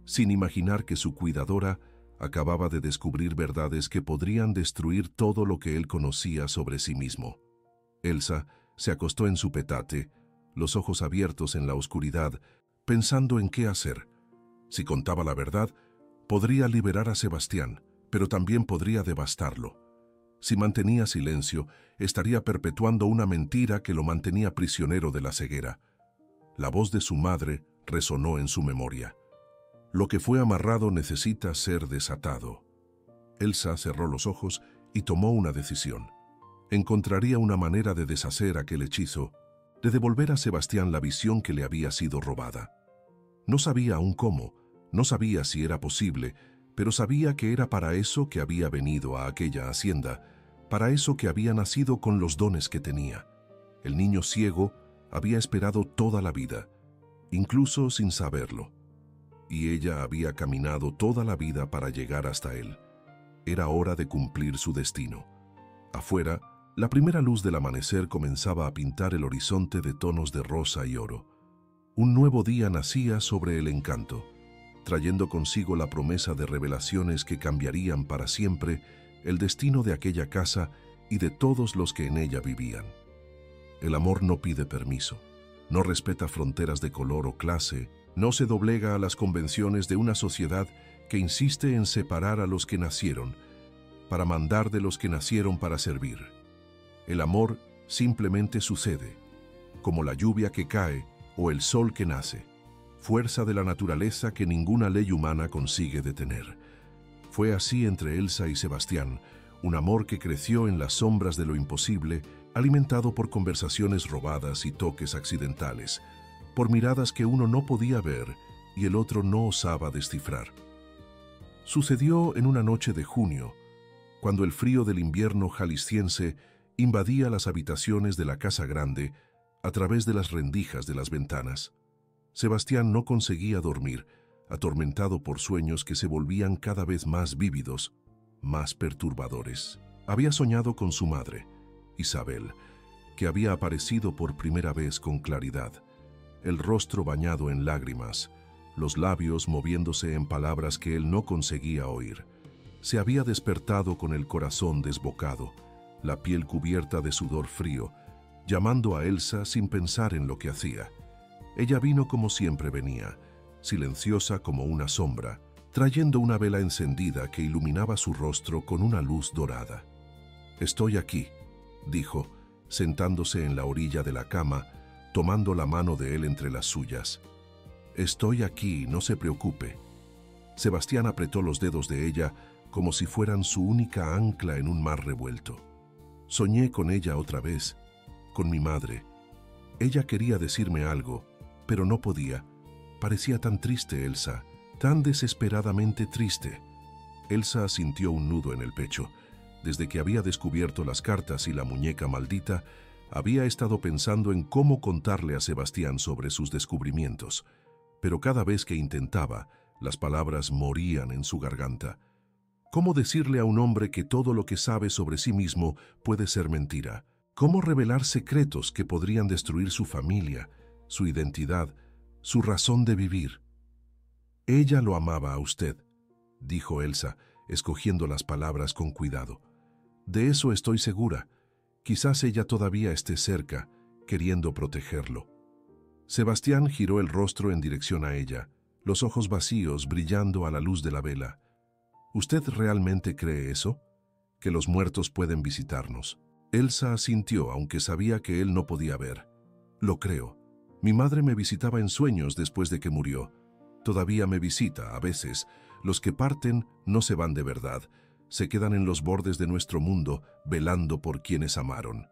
sin imaginar que su cuidadora acababa de descubrir verdades que podrían destruir todo lo que él conocía sobre sí mismo. Elsa se acostó en su petate, los ojos abiertos en la oscuridad, pensando en qué hacer. Si contaba la verdad, podría liberar a Sebastián, pero también podría devastarlo. Si mantenía silencio, estaría perpetuando una mentira que lo mantenía prisionero de la ceguera. La voz de su madre resonó en su memoria. Lo que fue amarrado necesita ser desatado. Elsa cerró los ojos y tomó una decisión. Encontraría una manera de deshacer aquel hechizo, de devolver a Sebastián la visión que le había sido robada. No sabía aún cómo, no sabía si era posible, pero sabía que era para eso que había venido a aquella hacienda, para eso que había nacido con los dones que tenía. El niño ciego había esperado toda la vida, incluso sin saberlo, y ella había caminado toda la vida para llegar hasta él. Era hora de cumplir su destino. Afuera, la primera luz del amanecer comenzaba a pintar el horizonte de tonos de rosa y oro. Un nuevo día nacía sobre el encanto, trayendo consigo la promesa de revelaciones que cambiarían para siempre el destino de aquella casa y de todos los que en ella vivían. El amor no pide permiso, no respeta fronteras de color o clase, no se doblega a las convenciones de una sociedad que insiste en separar a los que nacieron, para mandar de los que nacieron para servir. El amor simplemente sucede, como la lluvia que cae o el sol que nace, fuerza de la naturaleza que ninguna ley humana consigue detener. Fue así entre Elsa y Sebastián, un amor que creció en las sombras de lo imposible, alimentado por conversaciones robadas y toques accidentales, por miradas que uno no podía ver y el otro no osaba descifrar. Sucedió en una noche de junio, cuando el frío del invierno jalisciense invadía las habitaciones de la casa grande a través de las rendijas de las ventanas. Sebastián no conseguía dormir, atormentado por sueños que se volvían cada vez más vívidos, más perturbadores. Había soñado con su madre, Isabel, que había aparecido por primera vez con claridad, el rostro bañado en lágrimas, los labios moviéndose en palabras que él no conseguía oír. Se había despertado con el corazón desbocado, la piel cubierta de sudor frío, llamando a Elsa sin pensar en lo que hacía. Ella vino como siempre venía, silenciosa como una sombra, trayendo una vela encendida que iluminaba su rostro con una luz dorada. «Estoy aquí», dijo, sentándose en la orilla de la cama, tomando la mano de él entre las suyas. «Estoy aquí, no se preocupe». Sebastián apretó los dedos de ella como si fueran su única ancla en un mar revuelto. Soñé con ella otra vez, con mi madre. Ella quería decirme algo, pero no podía. Parecía tan triste, Elsa, tan desesperadamente triste. Elsa sintió un nudo en el pecho. Desde que había descubierto las cartas y la muñeca maldita, había estado pensando en cómo contarle a Sebastián sobre sus descubrimientos. Pero cada vez que intentaba, Las palabras morían en su garganta. ¿Cómo decirle a un hombre que todo lo que sabe sobre sí mismo puede ser mentira? ¿Cómo revelar secretos que podrían destruir su familia, su identidad, su razón de vivir? Ella lo amaba a usted, dijo Elsa, escogiendo las palabras con cuidado. De eso estoy segura. Quizás ella todavía esté cerca, queriendo protegerlo. Sebastián giró el rostro en dirección a ella, los ojos vacíos brillando a la luz de la vela. ¿Usted realmente cree eso? ¿Que los muertos pueden visitarnos? Elsa asintió, aunque sabía que él no podía ver. Lo creo. Mi madre me visitaba en sueños después de que murió. Todavía me visita, a veces. Los que parten no se van de verdad. Se quedan en los bordes de nuestro mundo, velando por quienes amaron.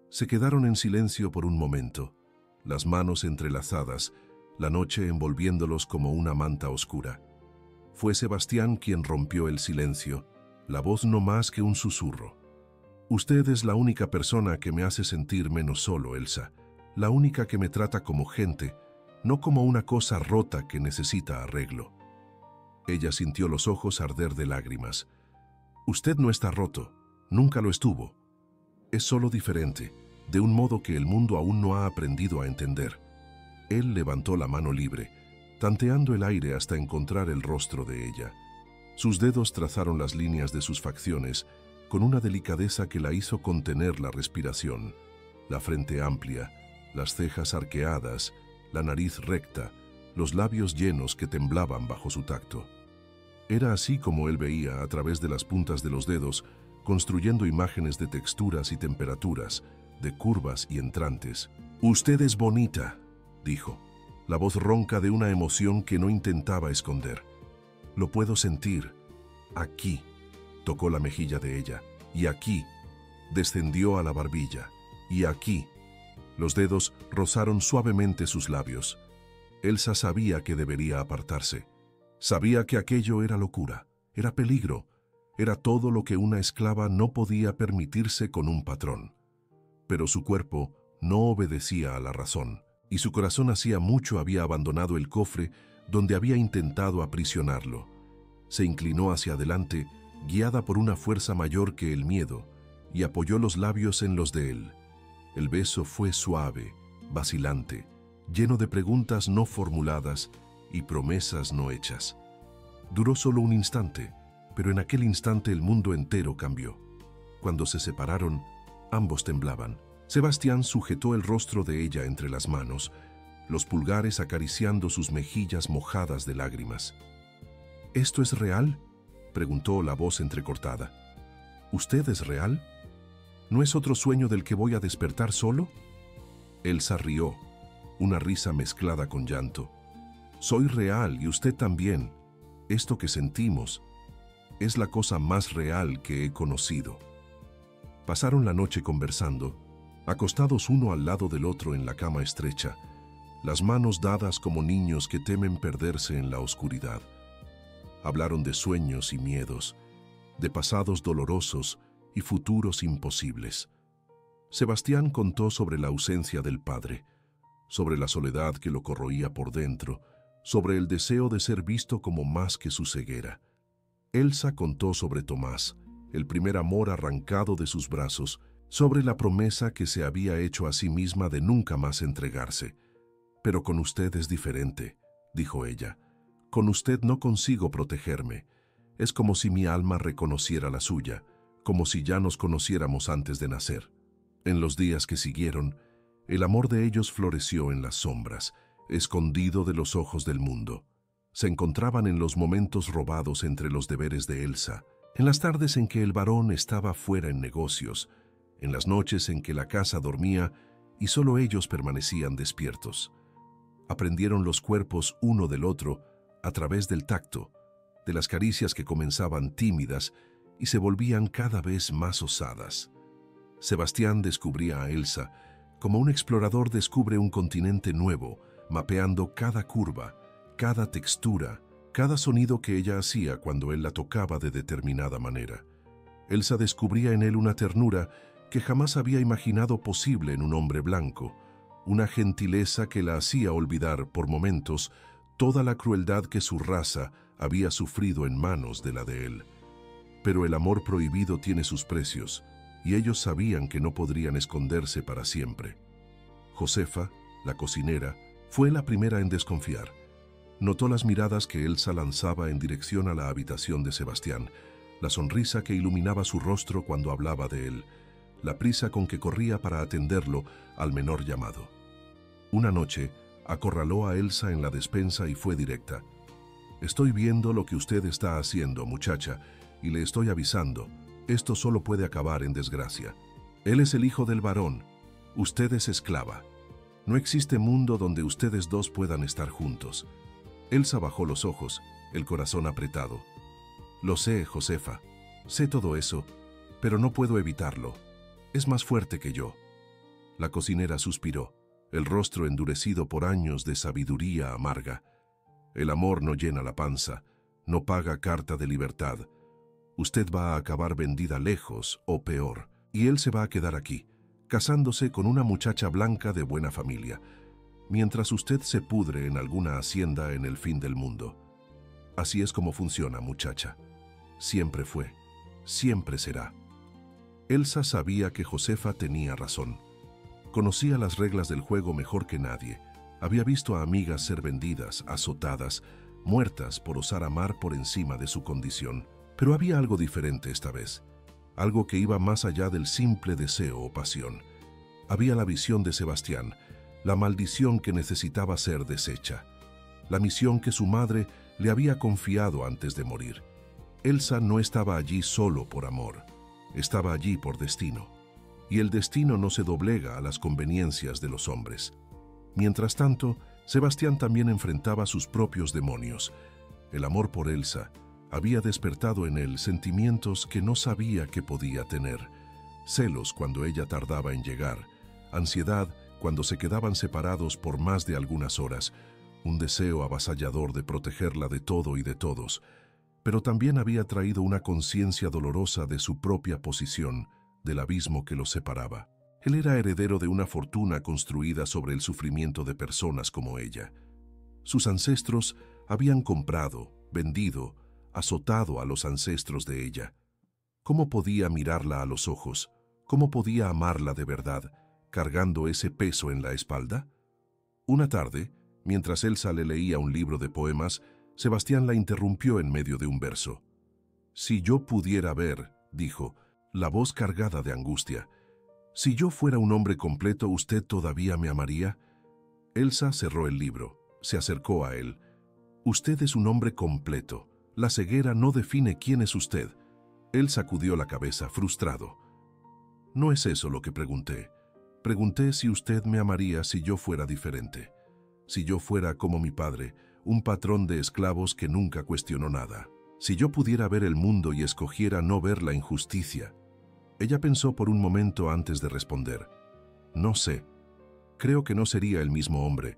Se quedaron en silencio por un momento, las manos entrelazadas, la noche envolviéndolos como una manta oscura. Fue Sebastián quien rompió el silencio, la voz no más que un susurro. Usted es la única persona que me hace sentir menos solo, Elsa, la única que me trata como gente, no como una cosa rota que necesita arreglo. Ella sintió los ojos arder de lágrimas. Usted no está roto, nunca lo estuvo. Es solo diferente, de un modo que el mundo aún no ha aprendido a entender. Él levantó la mano libre, tanteando el aire hasta encontrar el rostro de ella. Sus dedos trazaron las líneas de sus facciones con una delicadeza que la hizo contener la respiración. La frente amplia, las cejas arqueadas, la nariz recta, los labios llenos que temblaban bajo su tacto. Era así como él veía a través de las puntas de los dedos, construyendo imágenes de texturas y temperaturas, de curvas y entrantes. «Usted es bonita», dijo, la voz ronca de una emoción que no intentaba esconder. «Lo puedo sentir. Aquí», tocó la mejilla de ella, «y aquí», descendió a la barbilla, «y aquí». Los dedos rozaron suavemente sus labios. Elsa sabía que debería apartarse. Sabía que aquello era locura, era peligro, era todo lo que una esclava no podía permitirse con un patrón. Pero su cuerpo no obedecía a la razón, y su corazón hacía mucho había abandonado el cofre donde había intentado aprisionarlo. Se inclinó hacia adelante, guiada por una fuerza mayor que el miedo, y apoyó los labios en los de él. El beso fue suave, vacilante, lleno de preguntas no formuladas y promesas no hechas. Duró solo un instante, pero en aquel instante el mundo entero cambió. Cuando se separaron, ambos temblaban. Sebastián sujetó el rostro de ella entre las manos, los pulgares acariciando sus mejillas mojadas de lágrimas. ¿Esto es real?, preguntó la voz entrecortada. ¿Usted es real? ¿No es otro sueño del que voy a despertar solo? Elsa rió, una risa mezclada con llanto. Soy real y usted también. Esto que sentimos es la cosa más real que he conocido. Pasaron la noche conversando, acostados uno al lado del otro en la cama estrecha, las manos dadas como niños que temen perderse en la oscuridad. Hablaron de sueños y miedos, de pasados dolorosos y futuros imposibles. Sebastián contó sobre la ausencia del padre, sobre la soledad que lo corroía por dentro, sobre el deseo de ser visto como más que su ceguera. Elsa contó sobre Tomás, el primer amor arrancado de sus brazos, sobre la promesa que se había hecho a sí misma de nunca más entregarse. «Pero con usted es diferente», dijo ella. «Con usted no consigo protegerme. Es como si mi alma reconociera la suya, como si ya nos conociéramos antes de nacer». En los días que siguieron, el amor de ellos floreció en las sombras, escondido de los ojos del mundo. Se encontraban en los momentos robados entre los deberes de Elsa, en las tardes en que el varón estaba fuera en negocios, en las noches en que la casa dormía y solo ellos permanecían despiertos. Aprendieron los cuerpos uno del otro a través del tacto, de las caricias que comenzaban tímidas y se volvían cada vez más osadas. Sebastián descubría a Elsa como un explorador descubre un continente nuevo, mapeando cada curva, cada textura, cada sonido que ella hacía cuando él la tocaba de determinada manera. Elsa descubría en él una ternura que jamás había imaginado posible en un hombre blanco, una gentileza que la hacía olvidar por momentos toda la crueldad que su raza había sufrido en manos de la de él. Pero el amor prohibido tiene sus precios, y ellos sabían que no podrían esconderse para siempre. Josefa, la cocinera, fue la primera en desconfiar. Notó las miradas que Elsa lanzaba en dirección a la habitación de Sebastián, la sonrisa que iluminaba su rostro cuando hablaba de él, la prisa con que corría para atenderlo al menor llamado. Una noche, acorraló a Elsa en la despensa y fue directa. «Estoy viendo lo que usted está haciendo, muchacha, y le estoy avisando. Esto solo puede acabar en desgracia. Él es el hijo del varón. Usted es esclava. No existe mundo donde ustedes dos puedan estar juntos». Elsa bajó los ojos, el corazón apretado. «Lo sé, Josefa. Sé todo eso, pero no puedo evitarlo. Es más fuerte que yo». La cocinera suspiró, el rostro endurecido por años de sabiduría amarga. «El amor no llena la panza, no paga carta de libertad. Usted va a acabar vendida lejos o peor, y él se va a quedar aquí, casándose con una muchacha blanca de buena familia, mientras usted se pudre en alguna hacienda en el fin del mundo. Así es como funciona, muchacha. Siempre fue, siempre será». Elsa sabía que Josefa tenía razón. Conocía las reglas del juego mejor que nadie. Había visto a amigas ser vendidas, azotadas, muertas por osar amar por encima de su condición. Pero había algo diferente esta vez, algo que iba más allá del simple deseo o pasión. Había la visión de Sebastián, la maldición que necesitaba ser deshecha, la misión que su madre le había confiado antes de morir. Elsa no estaba allí solo por amor, estaba allí por destino, y el destino no se doblega a las conveniencias de los hombres. Mientras tanto, Sebastián también enfrentaba sus propios demonios. El amor por Elsa había despertado en él sentimientos que no sabía que podía tener: celos cuando ella tardaba en llegar, ansiedad cuando se quedaban separados por más de algunas horas, un deseo avasallador de protegerla de todo y de todos. Pero también había traído una conciencia dolorosa de su propia posición, del abismo que los separaba. Él era heredero de una fortuna construida sobre el sufrimiento de personas como ella. Sus ancestros habían comprado, vendido, azotado a los ancestros de ella. ¿Cómo podía mirarla a los ojos? ¿Cómo podía amarla de verdad, cargando ese peso en la espalda? Una tarde, mientras Elsa le leía un libro de poemas, Sebastián la interrumpió en medio de un verso. «Si yo pudiera ver», dijo, la voz cargada de angustia, «si yo fuera un hombre completo, ¿usted todavía me amaría?» Elsa cerró el libro, se acercó a él. «Usted es un hombre completo. La ceguera no define quién es usted». Él sacudió la cabeza, frustrado. «No es eso lo que pregunté. Pregunté si usted me amaría si yo fuera diferente. Si yo fuera como mi padre, un patrón de esclavos que nunca cuestionó nada. Si yo pudiera ver el mundo y escogiera no ver la injusticia». Ella pensó por un momento antes de responder. «No sé. Creo que no sería el mismo hombre.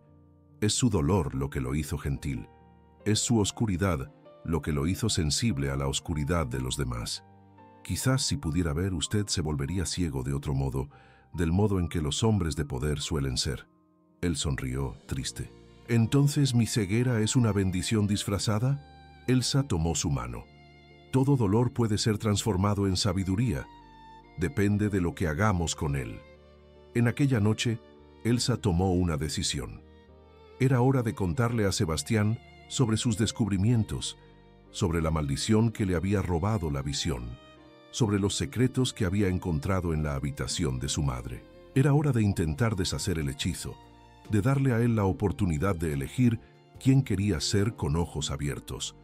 Es su dolor lo que lo hizo gentil. Es su oscuridad lo que lo hizo sensible a la oscuridad de los demás. Quizás si pudiera ver, usted se volvería ciego de otro modo, del modo en que los hombres de poder suelen ser». Él sonrió, triste. «¿Entonces mi ceguera es una bendición disfrazada?» Elsa tomó su mano. «Todo dolor puede ser transformado en sabiduría. Depende de lo que hagamos con él». En aquella noche, Elsa tomó una decisión. Era hora de contarle a Sebastián sobre sus descubrimientos, sobre la maldición que le había robado la visión, sobre los secretos que había encontrado en la habitación de su madre. Era hora de intentar deshacer el hechizo, de darle a él la oportunidad de elegir quién quería ser con ojos abiertos.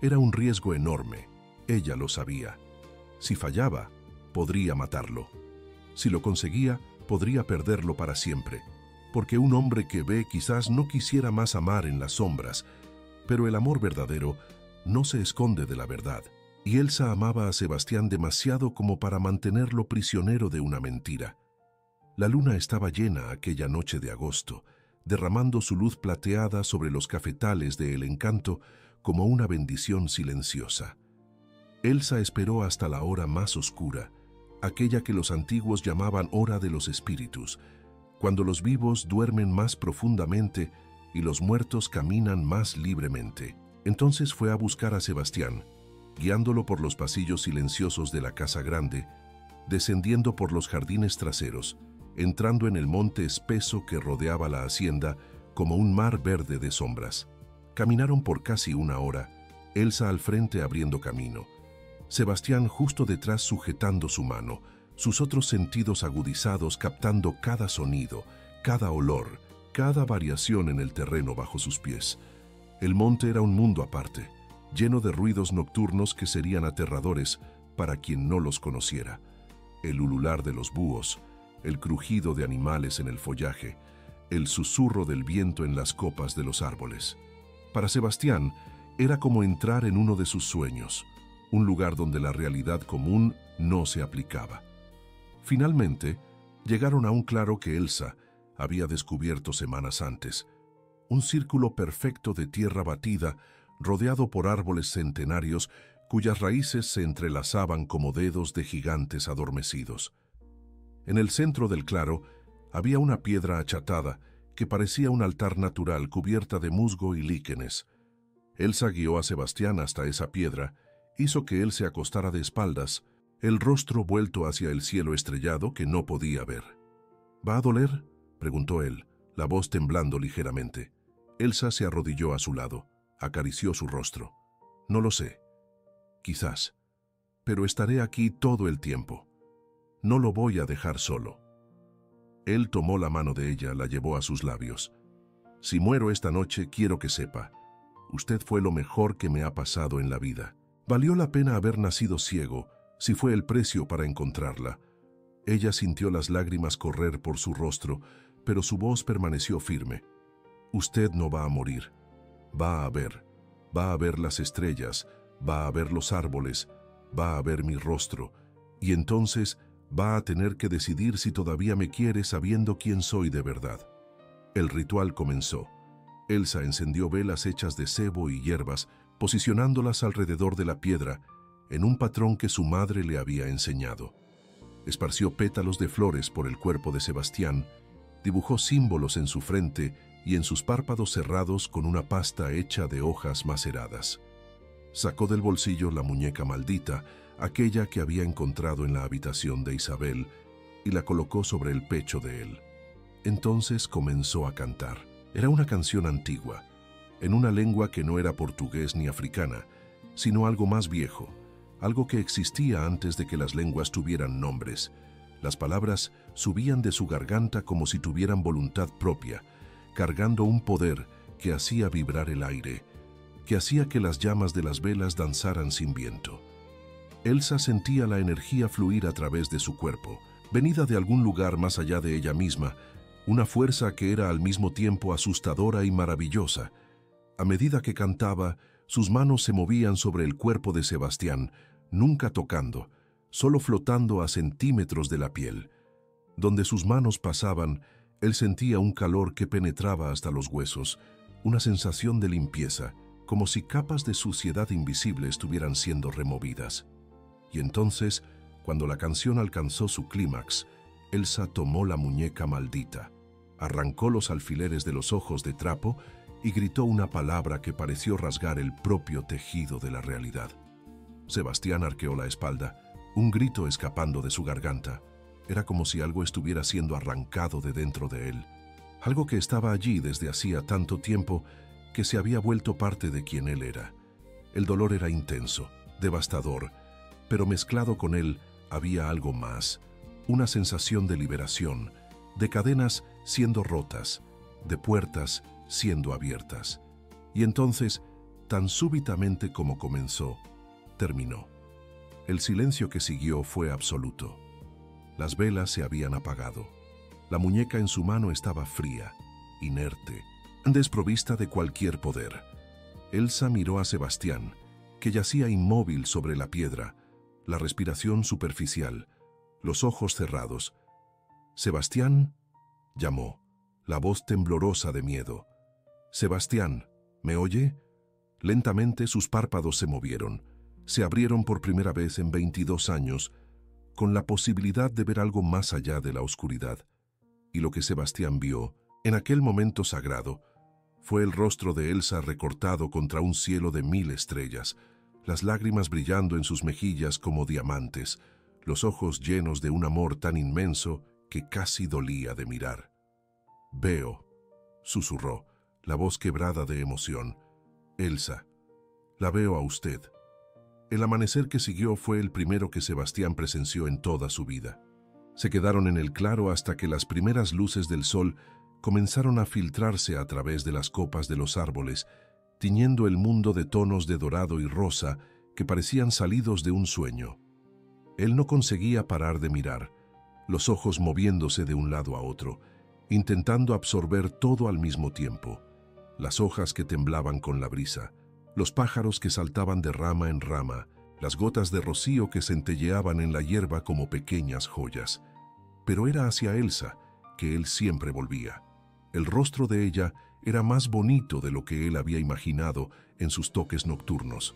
Era un riesgo enorme, ella lo sabía. Si fallaba, podría matarlo. Si lo conseguía, podría perderlo para siempre, porque un hombre que ve quizás no quisiera más amar en las sombras, pero el amor verdadero no se esconde de la verdad, y Elsa amaba a Sebastián demasiado como para mantenerlo prisionero de una mentira. La luna estaba llena aquella noche de agosto, derramando su luz plateada sobre los cafetales de El Encanto como una bendición silenciosa. Elsa esperó hasta la hora más oscura, aquella que los antiguos llamaban hora de los espíritus, cuando los vivos duermen más profundamente y los muertos caminan más libremente. Entonces fue a buscar a Sebastián, guiándolo por los pasillos silenciosos de la casa grande, descendiendo por los jardines traseros, entrando en el monte espeso que rodeaba la hacienda como un mar verde de sombras. Caminaron por casi una hora, Elsa al frente abriendo camino, Sebastián justo detrás sujetando su mano, sus otros sentidos agudizados captando cada sonido, cada olor, cada variación en el terreno bajo sus pies. El monte era un mundo aparte, lleno de ruidos nocturnos que serían aterradores para quien no los conociera. El ulular de los búhos, el crujido de animales en el follaje, el susurro del viento en las copas de los árboles. Para Sebastián, era como entrar en uno de sus sueños, un lugar donde la realidad común no se aplicaba. Finalmente, llegaron a un claro que Elsa había descubierto semanas antes, un círculo perfecto de tierra batida, rodeado por árboles centenarios cuyas raíces se entrelazaban como dedos de gigantes adormecidos. En el centro del claro había una piedra achatada que parecía un altar natural cubierta de musgo y líquenes. Elsa guió a Sebastián hasta esa piedra, hizo que él se acostara de espaldas, el rostro vuelto hacia el cielo estrellado que no podía ver. ¿Va a doler?, preguntó él, la voz temblando ligeramente. Elsa se arrodilló a su lado, acarició su rostro. No lo sé. Quizás. Pero estaré aquí todo el tiempo. No lo voy a dejar solo. Él tomó la mano de ella, la llevó a sus labios. Si muero esta noche, quiero que sepa. Usted fue lo mejor que me ha pasado en la vida. Valió la pena haber nacido ciego, si fue el precio para encontrarla. Ella sintió las lágrimas correr por su rostro, pero su voz permaneció firme. Usted no va a morir. Va a ver las estrellas, va a ver los árboles, va a ver mi rostro, y entonces va a tener que decidir si todavía me quiere sabiendo quién soy de verdad. El ritual comenzó. Elsa encendió velas hechas de sebo y hierbas, posicionándolas alrededor de la piedra, en un patrón que su madre le había enseñado. Esparció pétalos de flores por el cuerpo de Sebastián, dibujó símbolos en su frente y en sus párpados cerrados con una pasta hecha de hojas maceradas. Sacó del bolsillo la muñeca maldita, aquella que había encontrado en la habitación de Isabel, y la colocó sobre el pecho de él. Entonces comenzó a cantar. Era una canción antigua, en una lengua que no era portugués ni africana, sino algo más viejo, algo que existía antes de que las lenguas tuvieran nombres. Las palabras subían de su garganta como si tuvieran voluntad propia, cargando un poder que hacía vibrar el aire, que hacía que las llamas de las velas danzaran sin viento. Elsa sentía la energía fluir a través de su cuerpo, venida de algún lugar más allá de ella misma, una fuerza que era al mismo tiempo asustadora y maravillosa. A medida que cantaba, sus manos se movían sobre el cuerpo de Sebastián, nunca tocando, solo flotando a centímetros de la piel. Donde sus manos pasaban, él sentía un calor que penetraba hasta los huesos, una sensación de limpieza, como si capas de suciedad invisible estuvieran siendo removidas. Y entonces, cuando la canción alcanzó su clímax, Elsa tomó la muñeca maldita, arrancó los alfileres de los ojos de trapo y gritó una palabra que pareció rasgar el propio tejido de la realidad. Sebastián arqueó la espalda, un grito escapando de su garganta. Era como si algo estuviera siendo arrancado de dentro de él, algo que estaba allí desde hacía tanto tiempo que se había vuelto parte de quien él era. El dolor era intenso, devastador, pero mezclado con él había algo más, una sensación de liberación, de cadenas siendo rotas, de puertas siendo abiertas. Y entonces, tan súbitamente como comenzó, terminó. El silencio que siguió fue absoluto. Las velas se habían apagado. La muñeca en su mano estaba fría, inerte, desprovista de cualquier poder. Elsa miró a Sebastián, que yacía inmóvil sobre la piedra, la respiración superficial, los ojos cerrados. «Sebastián», llamó, la voz temblorosa de miedo. «Sebastián, ¿me oye?» Lentamente sus párpados se movieron, se abrieron por primera vez en 22 años, con la posibilidad de ver algo más allá de la oscuridad. Y lo que Sebastián vio, en aquel momento sagrado, Fue el rostro de Elsa recortado contra un cielo de 1000 estrellas, las lágrimas brillando en sus mejillas como diamantes, los ojos llenos de un amor tan inmenso que casi dolía de mirar. «Veo», susurró, la voz quebrada de emoción. «Elsa, la veo a usted». El amanecer que siguió fue el primero que Sebastián presenció en toda su vida. Se quedaron en el claro hasta que las primeras luces del sol comenzaron a filtrarse a través de las copas de los árboles, tiñendo el mundo de tonos de dorado y rosa que parecían salidos de un sueño. Él no conseguía parar de mirar, los ojos moviéndose de un lado a otro, intentando absorber todo al mismo tiempo. Las hojas que temblaban con la brisa, los pájaros que saltaban de rama en rama, las gotas de rocío que centelleaban en la hierba como pequeñas joyas. Pero era hacia Elsa que él siempre volvía. El rostro de ella era más bonito de lo que él había imaginado en sus toques nocturnos.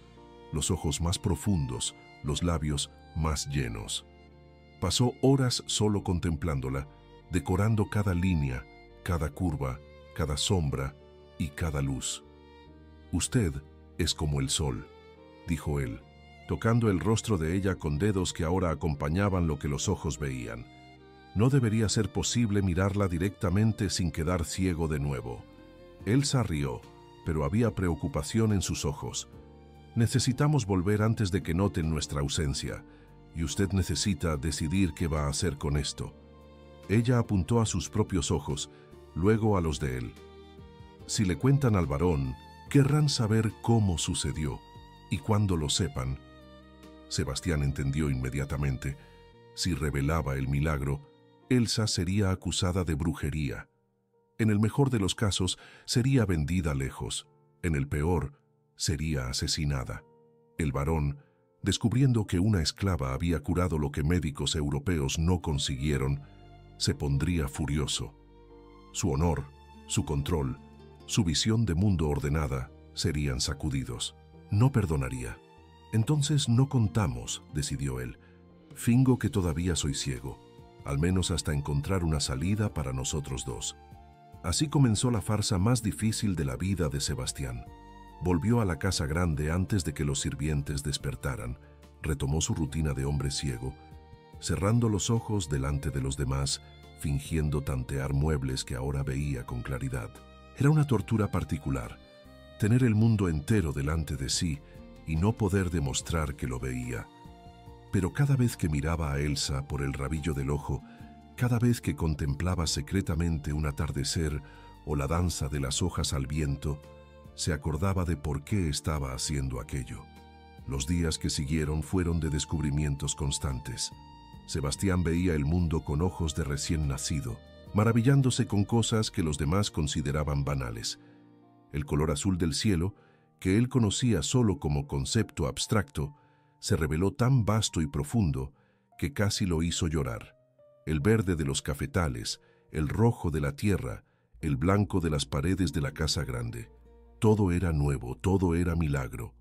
Los ojos más profundos, los labios más llenos. Pasó horas solo contemplándola, decorando cada línea, cada curva, cada sombra y cada luz. «Usted es como el sol», dijo él, tocando el rostro de ella con dedos que ahora acompañaban lo que los ojos veían. No debería ser posible mirarla directamente sin quedar ciego de nuevo. Elsa rió, pero había preocupación en sus ojos. «Necesitamos volver antes de que noten nuestra ausencia, y usted necesita decidir qué va a hacer con esto». Ella apuntó a sus propios ojos, luego a los de él. «Si le cuentan al varón, querrán saber cómo sucedió, y cuando lo sepan». Sebastián entendió inmediatamente. Si revelaba el milagro, Elsa sería acusada de brujería. En el mejor de los casos, sería vendida lejos. En el peor, sería asesinada. El varón, descubriendo que una esclava había curado lo que médicos europeos no consiguieron, se pondría furioso. Su honor, su control, su visión de mundo ordenada serían sacudidos. No perdonaría. «Entonces no contamos», decidió él. «Fingo que todavía soy ciego, al menos hasta encontrar una salida para nosotros dos». Así comenzó la farsa más difícil de la vida de Sebastián. Volvió a la casa grande antes de que los sirvientes despertaran, retomó su rutina de hombre ciego, cerrando los ojos delante de los demás, fingiendo tantear muebles que ahora veía con claridad. Era una tortura particular, tener el mundo entero delante de sí y no poder demostrar que lo veía. Pero cada vez que miraba a Elsa por el rabillo del ojo, cada vez que contemplaba secretamente un atardecer o la danza de las hojas al viento, se acordaba de por qué estaba haciendo aquello. Los días que siguieron fueron de descubrimientos constantes. Sebastián veía el mundo con ojos de recién nacido, maravillándose con cosas que los demás consideraban banales. El color azul del cielo, que él conocía solo como concepto abstracto, se reveló tan vasto y profundo que casi lo hizo llorar. El verde de los cafetales, el rojo de la tierra, el blanco de las paredes de la casa grande. Todo era nuevo, todo era milagro.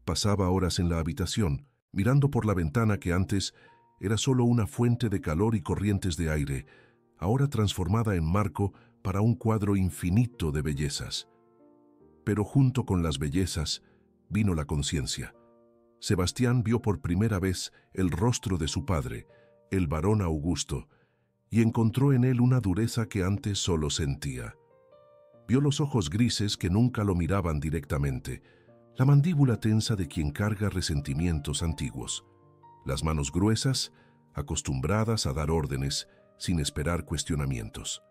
Pasaba horas en la habitación, mirando por la ventana que antes era solo una fuente de calor y corrientes de aire, ahora transformada en marco para un cuadro infinito de bellezas. Pero junto con las bellezas vino la conciencia. Sebastián vio por primera vez el rostro de su padre, el varón Augusto, y encontró en él una dureza que antes solo sentía. Vio los ojos grises que nunca lo miraban directamente, la mandíbula tensa de quien carga resentimientos antiguos, las manos gruesas, acostumbradas a dar órdenes sin esperar cuestionamientos.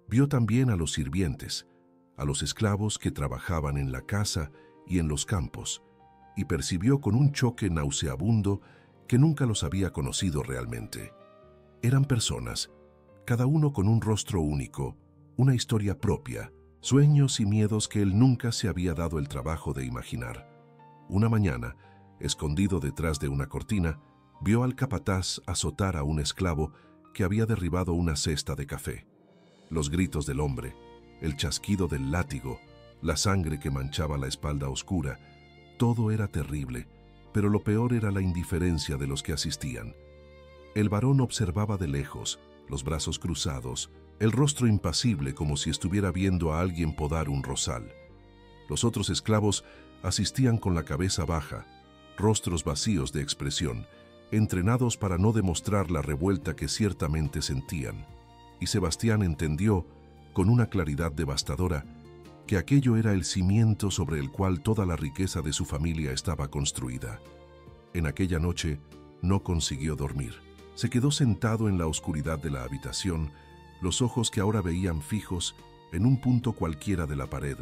Vio también a los sirvientes, a los esclavos que trabajaban en la casa y en los campos, y percibió con un choque nauseabundo que nunca los había conocido realmente. Eran personas, cada uno con un rostro único, una historia propia, sueños y miedos que él nunca se había dado el trabajo de imaginar. Una mañana, escondido detrás de una cortina, vio al capataz azotar a un esclavo que había derribado una cesta de café. Los gritos del hombre, el chasquido del látigo, la sangre que manchaba la espalda oscura, todo era terrible, pero lo peor era la indiferencia de los que asistían. El varón observaba de lejos, los brazos cruzados, el rostro impasible como si estuviera viendo a alguien podar un rosal. Los otros esclavos asistían con la cabeza baja, rostros vacíos de expresión, entrenados para no demostrar la revuelta que ciertamente sentían. Y Sebastián entendió, con una claridad devastadora, que aquello era el cimiento sobre el cual toda la riqueza de su familia estaba construida. En aquella noche no consiguió dormir. Se quedó sentado en la oscuridad de la habitación, los ojos que ahora veían fijos en un punto cualquiera de la pared,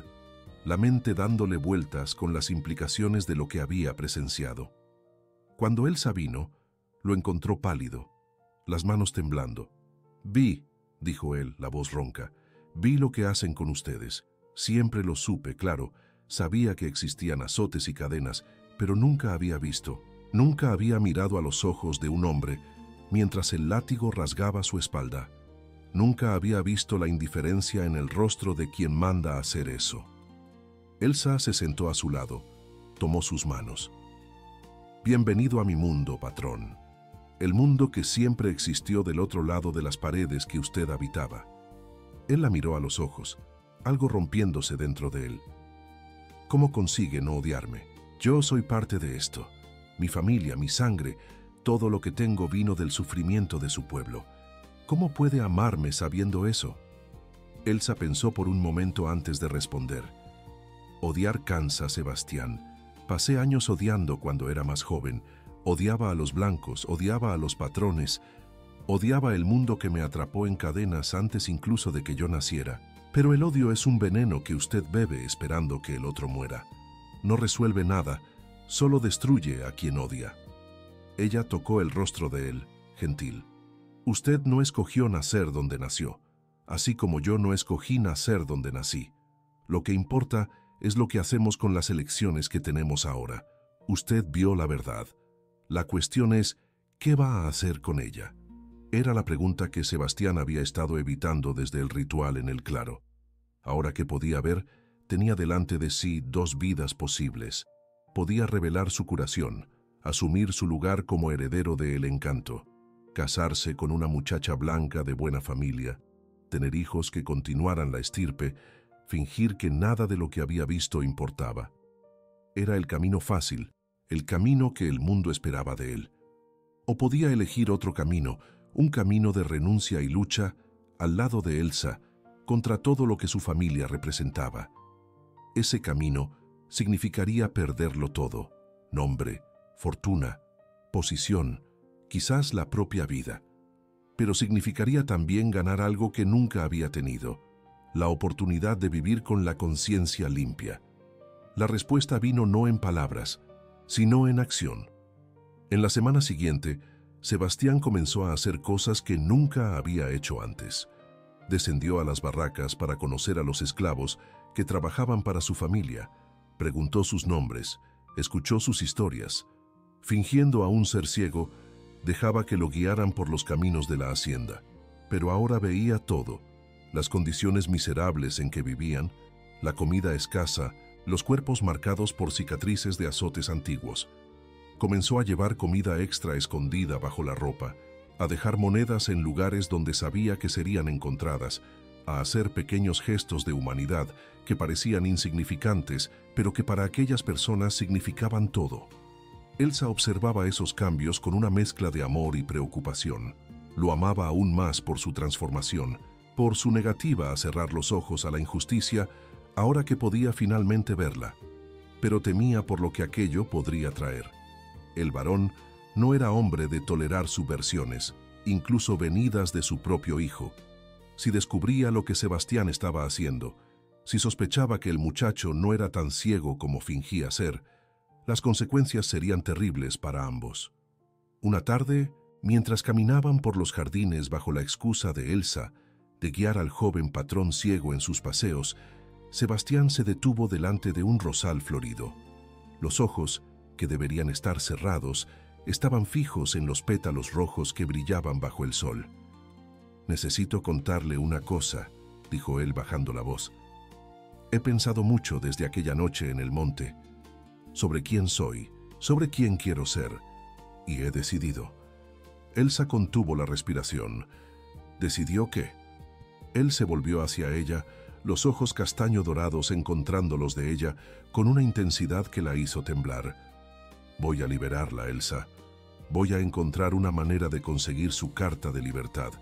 la mente dándole vueltas con las implicaciones de lo que había presenciado. Cuando Elsa vino, lo encontró pálido, las manos temblando. «Vi», dijo él, la voz ronca, «vi lo que hacen con ustedes. Siempre lo supe, claro, sabía que existían azotes y cadenas, pero nunca había visto, nunca había mirado a los ojos de un hombre mientras el látigo rasgaba su espalda. Nunca había visto la indiferencia en el rostro de quien manda hacer eso». Elsa se sentó a su lado, tomó sus manos. «Bienvenido a mi mundo, patrón. El mundo que siempre existió del otro lado de las paredes que usted habitaba». Él la miró a los ojos, algo rompiéndose dentro de él. «¿Cómo consigue no odiarme? Yo soy parte de esto. Mi familia, mi sangre, todo lo que tengo vino del sufrimiento de su pueblo. ¿Cómo puede amarme sabiendo eso?» Elsa pensó por un momento antes de responder. «Odiar cansa, Sebastián. Pasé años odiando cuando era más joven. Odiaba a los blancos, odiaba a los patrones, odiaba el mundo que me atrapó en cadenas antes incluso de que yo naciera. Pero el odio es un veneno que usted bebe esperando que el otro muera. No resuelve nada, solo destruye a quien odia». Ella tocó el rostro de él, gentil. «Usted no escogió nacer donde nació, así como yo no escogí nacer donde nací. Lo que importa es lo que hacemos con las elecciones que tenemos ahora. Usted vio la verdad. La cuestión es, ¿qué va a hacer con ella?». Era la pregunta que Sebastián había estado evitando desde el ritual en el claro. Ahora que podía ver, tenía delante de sí dos vidas posibles. Podía revelar su curación, asumir su lugar como heredero del encanto, casarse con una muchacha blanca de buena familia, tener hijos que continuaran la estirpe, fingir que nada de lo que había visto importaba. Era el camino fácil, el camino que el mundo esperaba de él. O podía elegir otro camino, un camino de renuncia y lucha, al lado de Elsa, contra todo lo que su familia representaba. Ese camino significaría perderlo todo: nombre, fortuna, posición, quizás la propia vida. Pero significaría también ganar algo que nunca había tenido: la oportunidad de vivir con la conciencia limpia. La respuesta vino no en palabras, sino en acción. En la semana siguiente, Sebastián comenzó a hacer cosas que nunca había hecho antes. Descendió a las barracas para conocer a los esclavos que trabajaban para su familia, preguntó sus nombres, escuchó sus historias. Fingiendo aún ser ciego, dejaba que lo guiaran por los caminos de la hacienda. Pero ahora veía todo: las condiciones miserables en que vivían, la comida escasa, los cuerpos marcados por cicatrices de azotes antiguos. Comenzó a llevar comida extra escondida bajo la ropa, a dejar monedas en lugares donde sabía que serían encontradas, a hacer pequeños gestos de humanidad que parecían insignificantes, pero que para aquellas personas significaban todo. Elsa observaba esos cambios con una mezcla de amor y preocupación. Lo amaba aún más por su transformación, por su negativa a cerrar los ojos a la injusticia, ahora que podía finalmente verla. Pero temía por lo que aquello podría traer. El varón no era hombre de tolerar subversiones, incluso venidas de su propio hijo. Si descubría lo que Sebastián estaba haciendo, si sospechaba que el muchacho no era tan ciego como fingía ser, las consecuencias serían terribles para ambos. Una tarde, mientras caminaban por los jardines bajo la excusa de Elsa de guiar al joven patrón ciego en sus paseos, Sebastián se detuvo delante de un rosal florido. Los ojos, que deberían estar cerrados, estaban fijos en los pétalos rojos que brillaban bajo el sol. «Necesito contarle una cosa», dijo él bajando la voz. «He pensado mucho desde aquella noche en el monte, sobre quién soy, sobre quién quiero ser, y he decidido». Elsa contuvo la respiración. «¿Decidió qué?». Él se volvió hacia ella, los ojos castaño dorados encontrando los de ella con una intensidad que la hizo temblar. Voy a liberarla, Elsa. Voy a encontrar una manera de conseguir su carta de libertad.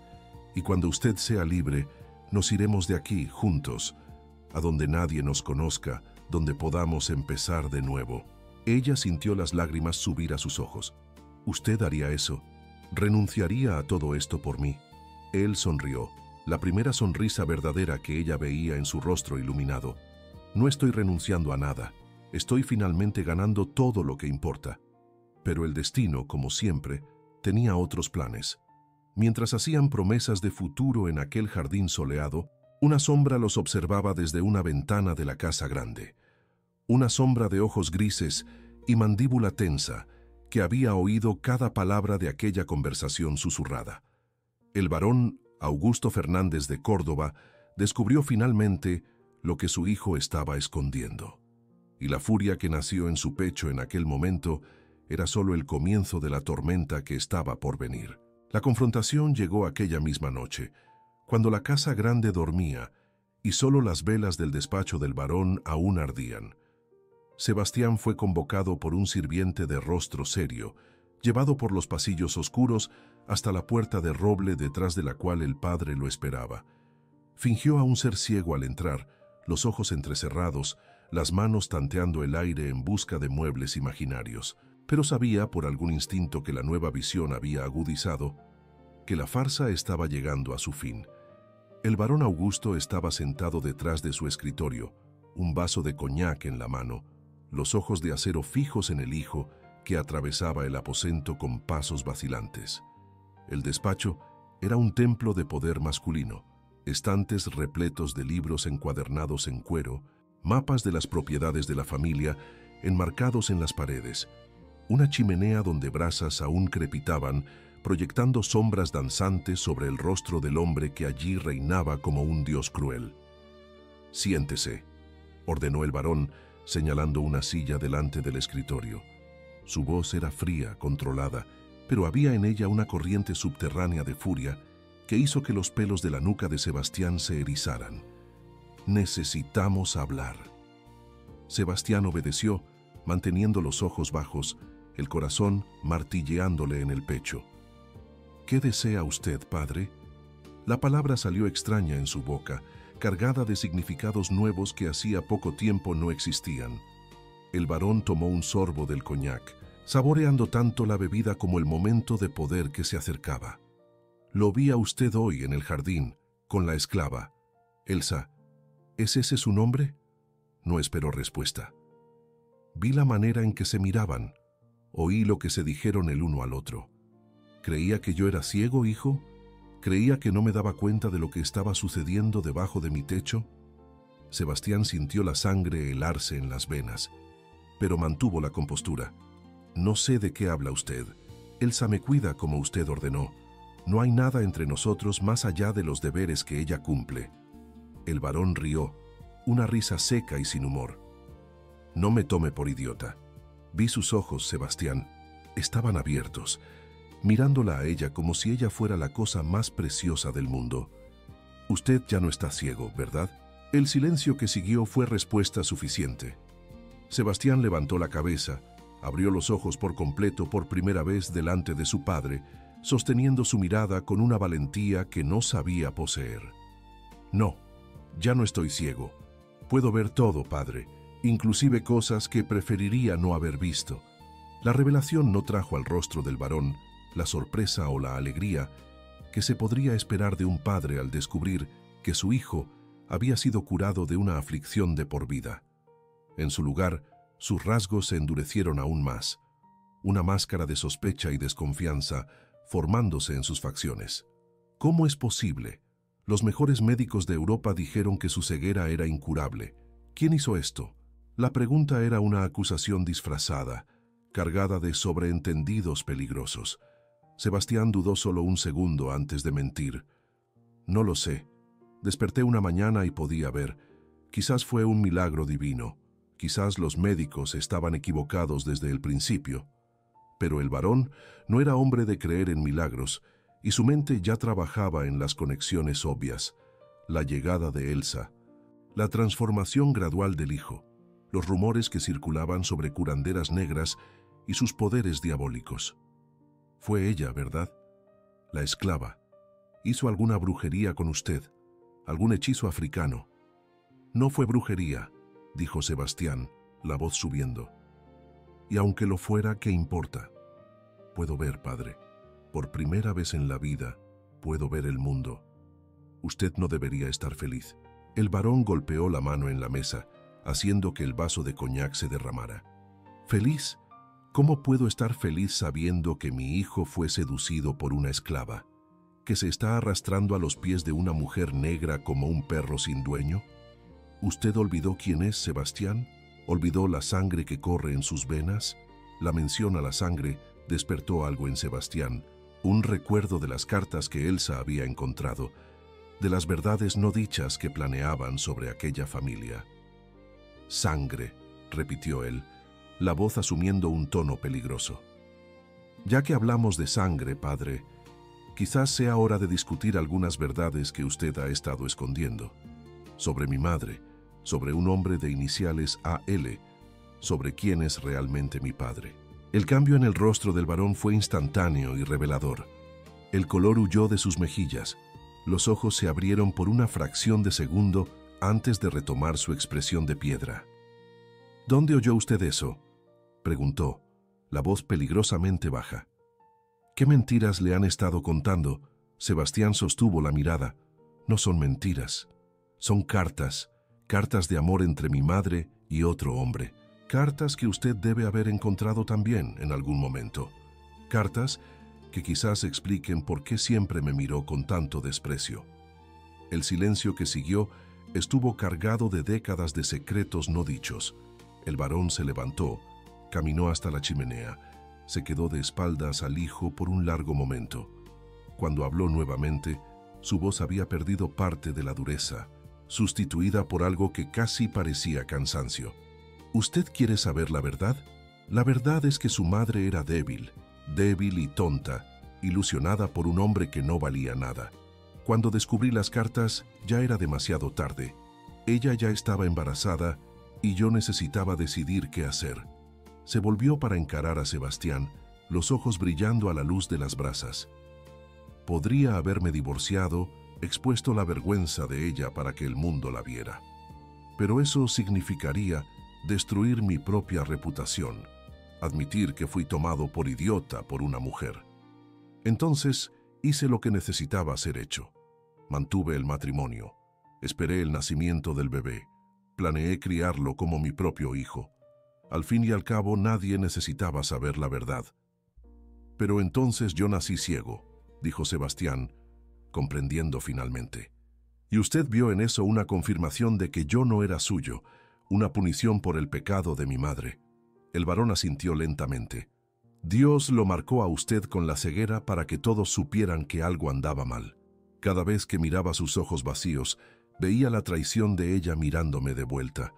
Y cuando usted sea libre, nos iremos de aquí, juntos, a donde nadie nos conozca, donde podamos empezar de nuevo. Ella sintió las lágrimas subir a sus ojos. ¿Usted haría eso? ¿Renunciaría a todo esto por mí? Él sonrió, la primera sonrisa verdadera que ella veía en su rostro iluminado. No estoy renunciando a nada. Estoy finalmente ganando todo lo que importa. Pero el destino, como siempre, tenía otros planes. Mientras hacían promesas de futuro en aquel jardín soleado, una sombra los observaba desde una ventana de la casa grande. Una sombra de ojos grises y mandíbula tensa, que había oído cada palabra de aquella conversación susurrada. El barón Augusto Fernández de Córdoba descubrió finalmente lo que su hijo estaba escondiendo. Y la furia que nació en su pecho en aquel momento era solo el comienzo de la tormenta que estaba por venir. La confrontación llegó aquella misma noche, cuando la casa grande dormía y solo las velas del despacho del barón aún ardían. Sebastián fue convocado por un sirviente de rostro serio, llevado por los pasillos oscuros hasta la puerta de roble detrás de la cual el padre lo esperaba. Fingió aún ser ciego al entrar, los ojos entrecerrados, las manos tanteando el aire en busca de muebles imaginarios, pero sabía por algún instinto que la nueva visión había agudizado, que la farsa estaba llegando a su fin. El barón Augusto estaba sentado detrás de su escritorio, un vaso de coñac en la mano, los ojos de acero fijos en el hijo que atravesaba el aposento con pasos vacilantes. El despacho era un templo de poder masculino, estantes repletos de libros encuadernados en cuero, mapas de las propiedades de la familia enmarcados en las paredes, una chimenea donde brasas aún crepitaban, proyectando sombras danzantes sobre el rostro del hombre que allí reinaba como un dios cruel. «Siéntese», ordenó el barón, señalando una silla delante del escritorio. Su voz era fría, controlada, pero había en ella una corriente subterránea de furia que hizo que los pelos de la nuca de Sebastián se erizaran. «Necesitamos hablar». Sebastián obedeció, manteniendo los ojos bajos, el corazón martilleándole en el pecho. «¿Qué desea usted, padre?» La palabra salió extraña en su boca, cargada de significados nuevos que hacía poco tiempo no existían. El barón tomó un sorbo del coñac, saboreando tanto la bebida como el momento de poder que se acercaba. «Lo vi a usted hoy en el jardín, con la esclava. Elsa, ¿es ese su nombre?» No esperó respuesta. «Vi la manera en que se miraban. Oí lo que se dijeron el uno al otro. ¿Creía que yo era ciego, hijo? ¿Creía que no me daba cuenta de lo que estaba sucediendo debajo de mi techo?» Sebastián sintió la sangre helarse en las venas, pero mantuvo la compostura. «No sé de qué habla usted. Elsa me cuida como usted ordenó. No hay nada entre nosotros más allá de los deberes que ella cumple». El barón rió, una risa seca y sin humor. «No me tome por idiota». Vi sus ojos, Sebastián. Estaban abiertos, mirándola a ella como si ella fuera la cosa más preciosa del mundo. «Usted ya no está ciego, ¿verdad?» El silencio que siguió fue respuesta suficiente. Sebastián levantó la cabeza, abrió los ojos por completo por primera vez delante de su padre, sosteniendo su mirada con una valentía que no sabía poseer. «No, ya no estoy ciego. Puedo ver todo, padre, inclusive cosas que preferiría no haber visto». La revelación no trajo al rostro del varón la sorpresa o la alegría que se podría esperar de un padre al descubrir que su hijo había sido curado de una aflicción de por vida. En su lugar, sus rasgos se endurecieron aún más, una máscara de sospecha y desconfianza formándose en sus facciones. ¿Cómo es posible? Los mejores médicos de Europa dijeron que su ceguera era incurable. ¿Quién hizo esto? La pregunta era una acusación disfrazada, cargada de sobreentendidos peligrosos. Sebastián dudó solo un segundo antes de mentir. «No lo sé. Desperté una mañana y podía ver. Quizás fue un milagro divino. Quizás los médicos estaban equivocados desde el principio». Pero el varón no era hombre de creer en milagros, y su mente ya trabajaba en las conexiones obvias. la llegada de Elsa, la transformación gradual del hijo, los rumores que circulaban sobre curanderas negras y sus poderes diabólicos. Fue ella, ¿verdad? La esclava. ¿Hizo alguna brujería con usted? ¿Algún hechizo africano? No fue brujería, dijo Sebastián, la voz subiendo. Y aunque lo fuera, ¿qué importa? Puedo ver, padre. Por primera vez en la vida, puedo ver el mundo. Usted no debería estar feliz. El varón golpeó la mano en la mesa, haciendo que el vaso de coñac se derramara. ¿Feliz? ¿Cómo puedo estar feliz sabiendo que mi hijo fue seducido por una esclava, que se está arrastrando a los pies de una mujer negra como un perro sin dueño? ¿Usted olvidó quién es Sebastián? ¿Olvidó la sangre que corre en sus venas? La mención a la sangre despertó algo en Sebastián, un recuerdo de las cartas que Elsa había encontrado, de las verdades no dichas que planeaban sobre aquella familia. Sangre, repitió él, la voz asumiendo un tono peligroso. Ya que hablamos de sangre, padre, quizás sea hora de discutir algunas verdades que usted ha estado escondiendo. Sobre mi madre, sobre un hombre de iniciales AL, sobre quién es realmente mi padre. El cambio en el rostro del varón fue instantáneo y revelador. El color huyó de sus mejillas. Los ojos se abrieron por una fracción de segundo antes de retomar su expresión de piedra. ¿Dónde oyó usted eso?, preguntó, la voz peligrosamente baja. ¿Qué mentiras le han estado contando? Sebastián sostuvo la mirada. No son mentiras. Son cartas, cartas de amor entre mi madre y otro hombre. Cartas que usted debe haber encontrado también en algún momento. Cartas que quizás expliquen por qué siempre me miró con tanto desprecio. El silencio que siguió estuvo cargado de décadas de secretos no dichos. El varón se levantó, caminó hasta la chimenea, se quedó de espaldas al hijo por un largo momento. Cuando habló nuevamente, su voz había perdido parte de la dureza, sustituida por algo que casi parecía cansancio. ¿Usted quiere saber la verdad? La verdad es que su madre era débil y tonta, ilusionada por un hombre que no valía nada. Cuando descubrí las cartas, ya era demasiado tarde. Ella ya estaba embarazada y yo necesitaba decidir qué hacer. Se volvió para encarar a Sebastián, los ojos brillando a la luz de las brasas. Podría haberme divorciado, expuesto la vergüenza de ella para que el mundo la viera. Pero eso significaría destruir mi propia reputación, admitir que fui tomado por idiota por una mujer. Entonces hice lo que necesitaba ser hecho. Mantuve el matrimonio, esperé el nacimiento del bebé, planeé criarlo como mi propio hijo. Al fin y al cabo nadie necesitaba saber la verdad. Pero entonces yo nací ciego, dijo Sebastián, comprendiendo finalmente. Y usted vio en eso una confirmación de que yo no era suyo, una punición por el pecado de mi madre. El varón asintió lentamente. Dios lo marcó a usted con la ceguera para que todos supieran que algo andaba mal. Cada vez que miraba sus ojos vacíos, veía la traición de ella mirándome de vuelta.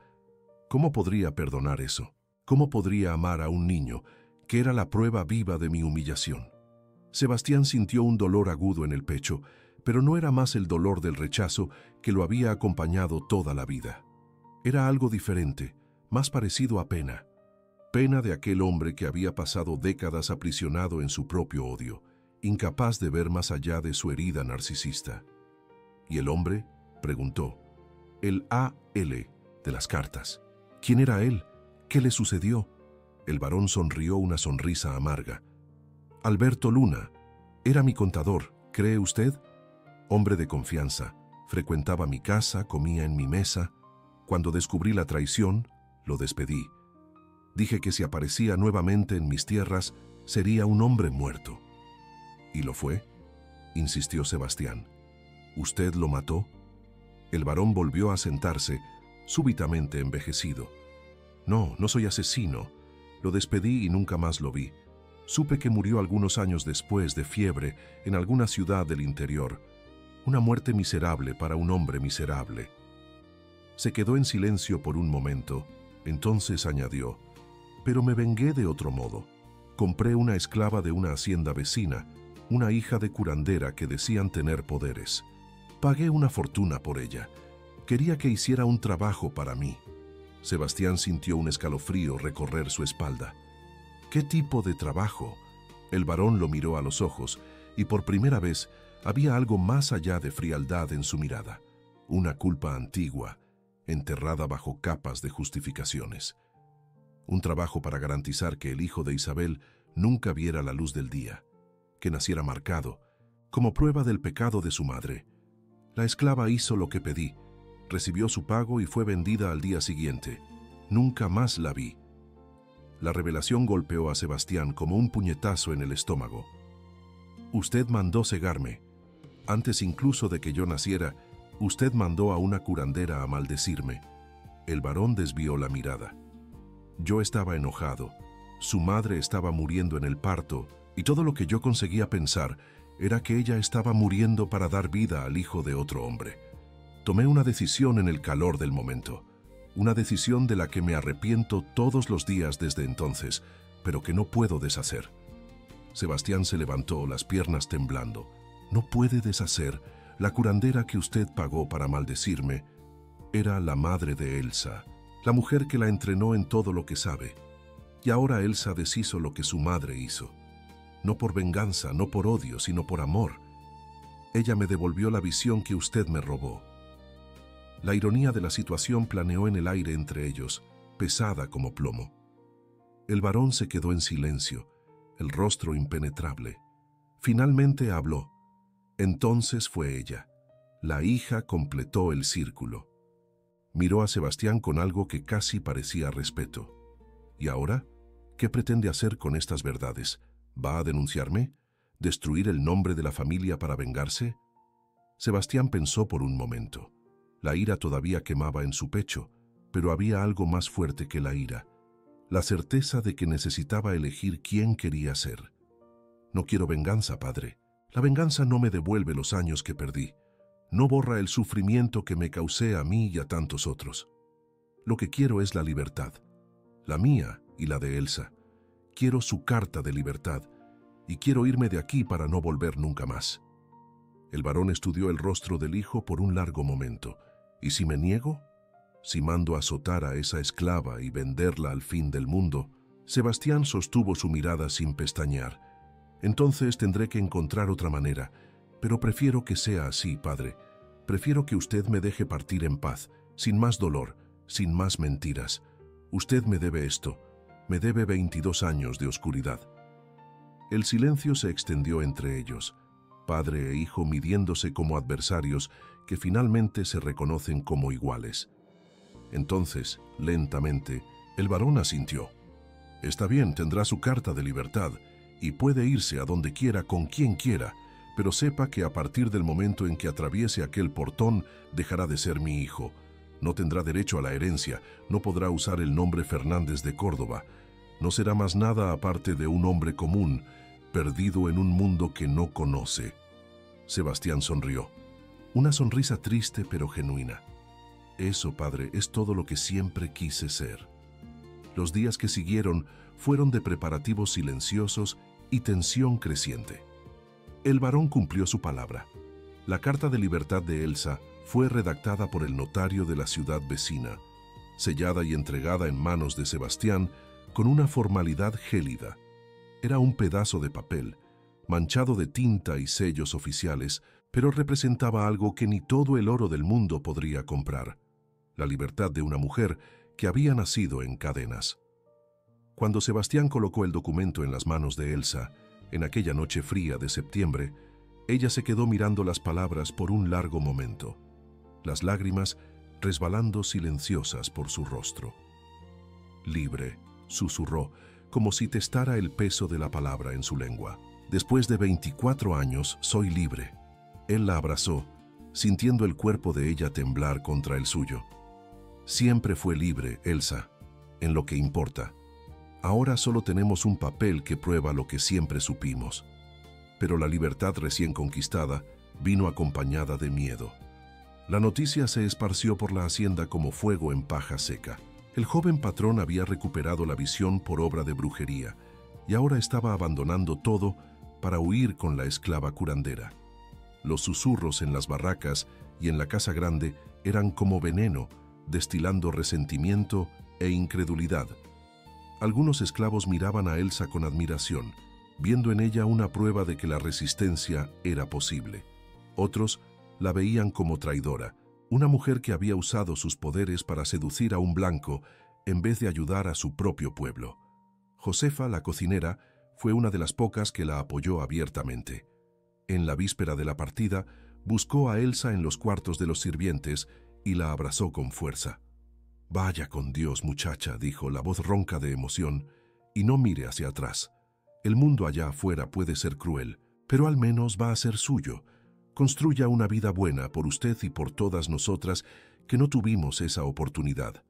¿Cómo podría perdonar eso? ¿Cómo podría amar a un niño que era la prueba viva de mi humillación? Sebastián sintió un dolor agudo en el pecho, pero no era más el dolor del rechazo que lo había acompañado toda la vida. Era algo diferente, más parecido a pena. Pena de aquel hombre que había pasado décadas aprisionado en su propio odio, incapaz de ver más allá de su herida narcisista. ¿Y el hombre?, preguntó. El AL de las cartas. ¿Quién era él? ¿Qué le sucedió? El varón sonrió una sonrisa amarga. Alberto Luna. Era mi contador, ¿cree usted? Hombre de confianza. Frecuentaba mi casa, comía en mi mesa. Cuando descubrí la traición, lo despedí. Dije que si aparecía nuevamente en mis tierras, sería un hombre muerto. ¿Y lo fue?, insistió Sebastián. ¿Usted lo mató? El varón volvió a sentarse, súbitamente envejecido. No, no soy asesino. Lo despedí y nunca más lo vi. Supe que murió algunos años después de fiebre en alguna ciudad del interior. Una muerte miserable para un hombre miserable. Se quedó en silencio por un momento, entonces añadió, pero me vengué de otro modo. Compré una esclava de una hacienda vecina, una hija de curandera que decían tener poderes. Pagué una fortuna por ella. Quería que hiciera un trabajo para mí. Sebastián sintió un escalofrío recorrer su espalda. ¿Qué tipo de trabajo? El varón lo miró a los ojos y por primera vez había algo más allá de frialdad en su mirada. Una culpa antigua, enterrada bajo capas de justificaciones. Un trabajo para garantizar que el hijo de Isabel nunca viera la luz del día, que naciera marcado, como prueba del pecado de su madre. La esclava hizo lo que pedí, recibió su pago y fue vendida al día siguiente. Nunca más la vi. La revelación golpeó a Sebastián como un puñetazo en el estómago. Usted mandó cegarme. Antes incluso de que yo naciera, usted mandó a una curandera a maldecirme. El varón desvió la mirada. Yo estaba enojado. Su madre estaba muriendo en el parto y todo lo que yo conseguía pensar era que ella estaba muriendo para dar vida al hijo de otro hombre. Tomé una decisión en el calor del momento. Una decisión de la que me arrepiento todos los días desde entonces, pero que no puedo deshacer. Sebastián se levantó, las piernas temblando. No puede deshacer. La curandera que usted pagó para maldecirme era la madre de Elsa, la mujer que la entrenó en todo lo que sabe. Y ahora Elsa deshizo lo que su madre hizo. No por venganza, no por odio, sino por amor. Ella me devolvió la visión que usted me robó. La ironía de la situación planeó en el aire entre ellos, pesada como plomo. El varón se quedó en silencio, el rostro impenetrable. Finalmente habló. Entonces fue ella. La hija completó el círculo. Miró a Sebastián con algo que casi parecía respeto. ¿Y ahora? ¿Qué pretende hacer con estas verdades? ¿Va a denunciarme? ¿Destruir el nombre de la familia para vengarse? Sebastián pensó por un momento. La ira todavía quemaba en su pecho, pero había algo más fuerte que la ira. La certeza de que necesitaba elegir quién quería ser. No quiero venganza, padre. La venganza no me devuelve los años que perdí. No borra el sufrimiento que me causé a mí y a tantos otros. Lo que quiero es la libertad. La mía y la de Elsa. Quiero su carta de libertad y quiero irme de aquí para no volver nunca más. El varón estudió el rostro del hijo por un largo momento. ¿Y si me niego? Si mando azotar a esa esclava y venderla al fin del mundo. Sebastián sostuvo su mirada sin pestañear. Entonces tendré que encontrar otra manera, pero prefiero que sea así, padre. Prefiero que usted me deje partir en paz, sin más dolor, sin más mentiras. Usted me debe esto. Me debe 22 años de oscuridad. El silencio se extendió entre ellos, padre e hijo midiéndose como adversarios que finalmente se reconocen como iguales. Entonces, lentamente, el varón asintió. Está bien, tendrá su carta de libertad y puede irse a donde quiera con quien quiera, pero sepa que a partir del momento en que atraviese aquel portón dejará de ser mi hijo. No tendrá derecho a la herencia, no podrá usar el nombre Fernández de Córdoba. No será más nada aparte de un hombre común, perdido en un mundo que no conoce. Sebastián sonrió. Una sonrisa triste pero genuina. Eso, padre, es todo lo que siempre quise ser. Los días que siguieron fueron de preparativos silenciosos y tensión creciente. El varón cumplió su palabra. La carta de libertad de Elsa fue redactada por el notario de la ciudad vecina, sellada y entregada en manos de Sebastián con una formalidad gélida. Era un pedazo de papel, manchado de tinta y sellos oficiales, pero representaba algo que ni todo el oro del mundo podría comprar: la libertad de una mujer que había nacido en cadenas. Cuando Sebastián colocó el documento en las manos de Elsa, en aquella noche fría de septiembre, ella se quedó mirando las palabras por un largo momento, las lágrimas resbalando silenciosas por su rostro. Libre, susurró, como si testara el peso de la palabra en su lengua. Después de 24 años, soy libre. Él la abrazó, sintiendo el cuerpo de ella temblar contra el suyo. Siempre fue libre, Elsa, en lo que importa. Ahora solo tenemos un papel que prueba lo que siempre supimos. Pero la libertad recién conquistada vino acompañada de miedo. La noticia se esparció por la hacienda como fuego en paja seca. El joven patrón había recuperado la visión por obra de brujería y ahora estaba abandonando todo para huir con la esclava curandera. Los susurros en las barracas y en la casa grande eran como veneno, destilando resentimiento e incredulidad. Algunos esclavos miraban a Elsa con admiración, viendo en ella una prueba de que la resistencia era posible. Otros la veían como traidora, una mujer que había usado sus poderes para seducir a un blanco en vez de ayudar a su propio pueblo. Josefa, la cocinera, fue una de las pocas que la apoyó abiertamente. En la víspera de la partida, buscó a Elsa en los cuartos de los sirvientes y la abrazó con fuerza. «Vaya con Dios, muchacha», dijo la voz ronca de emoción, «y no mire hacia atrás. El mundo allá afuera puede ser cruel, pero al menos va a ser suyo. Construya una vida buena por usted y por todas nosotras que no tuvimos esa oportunidad».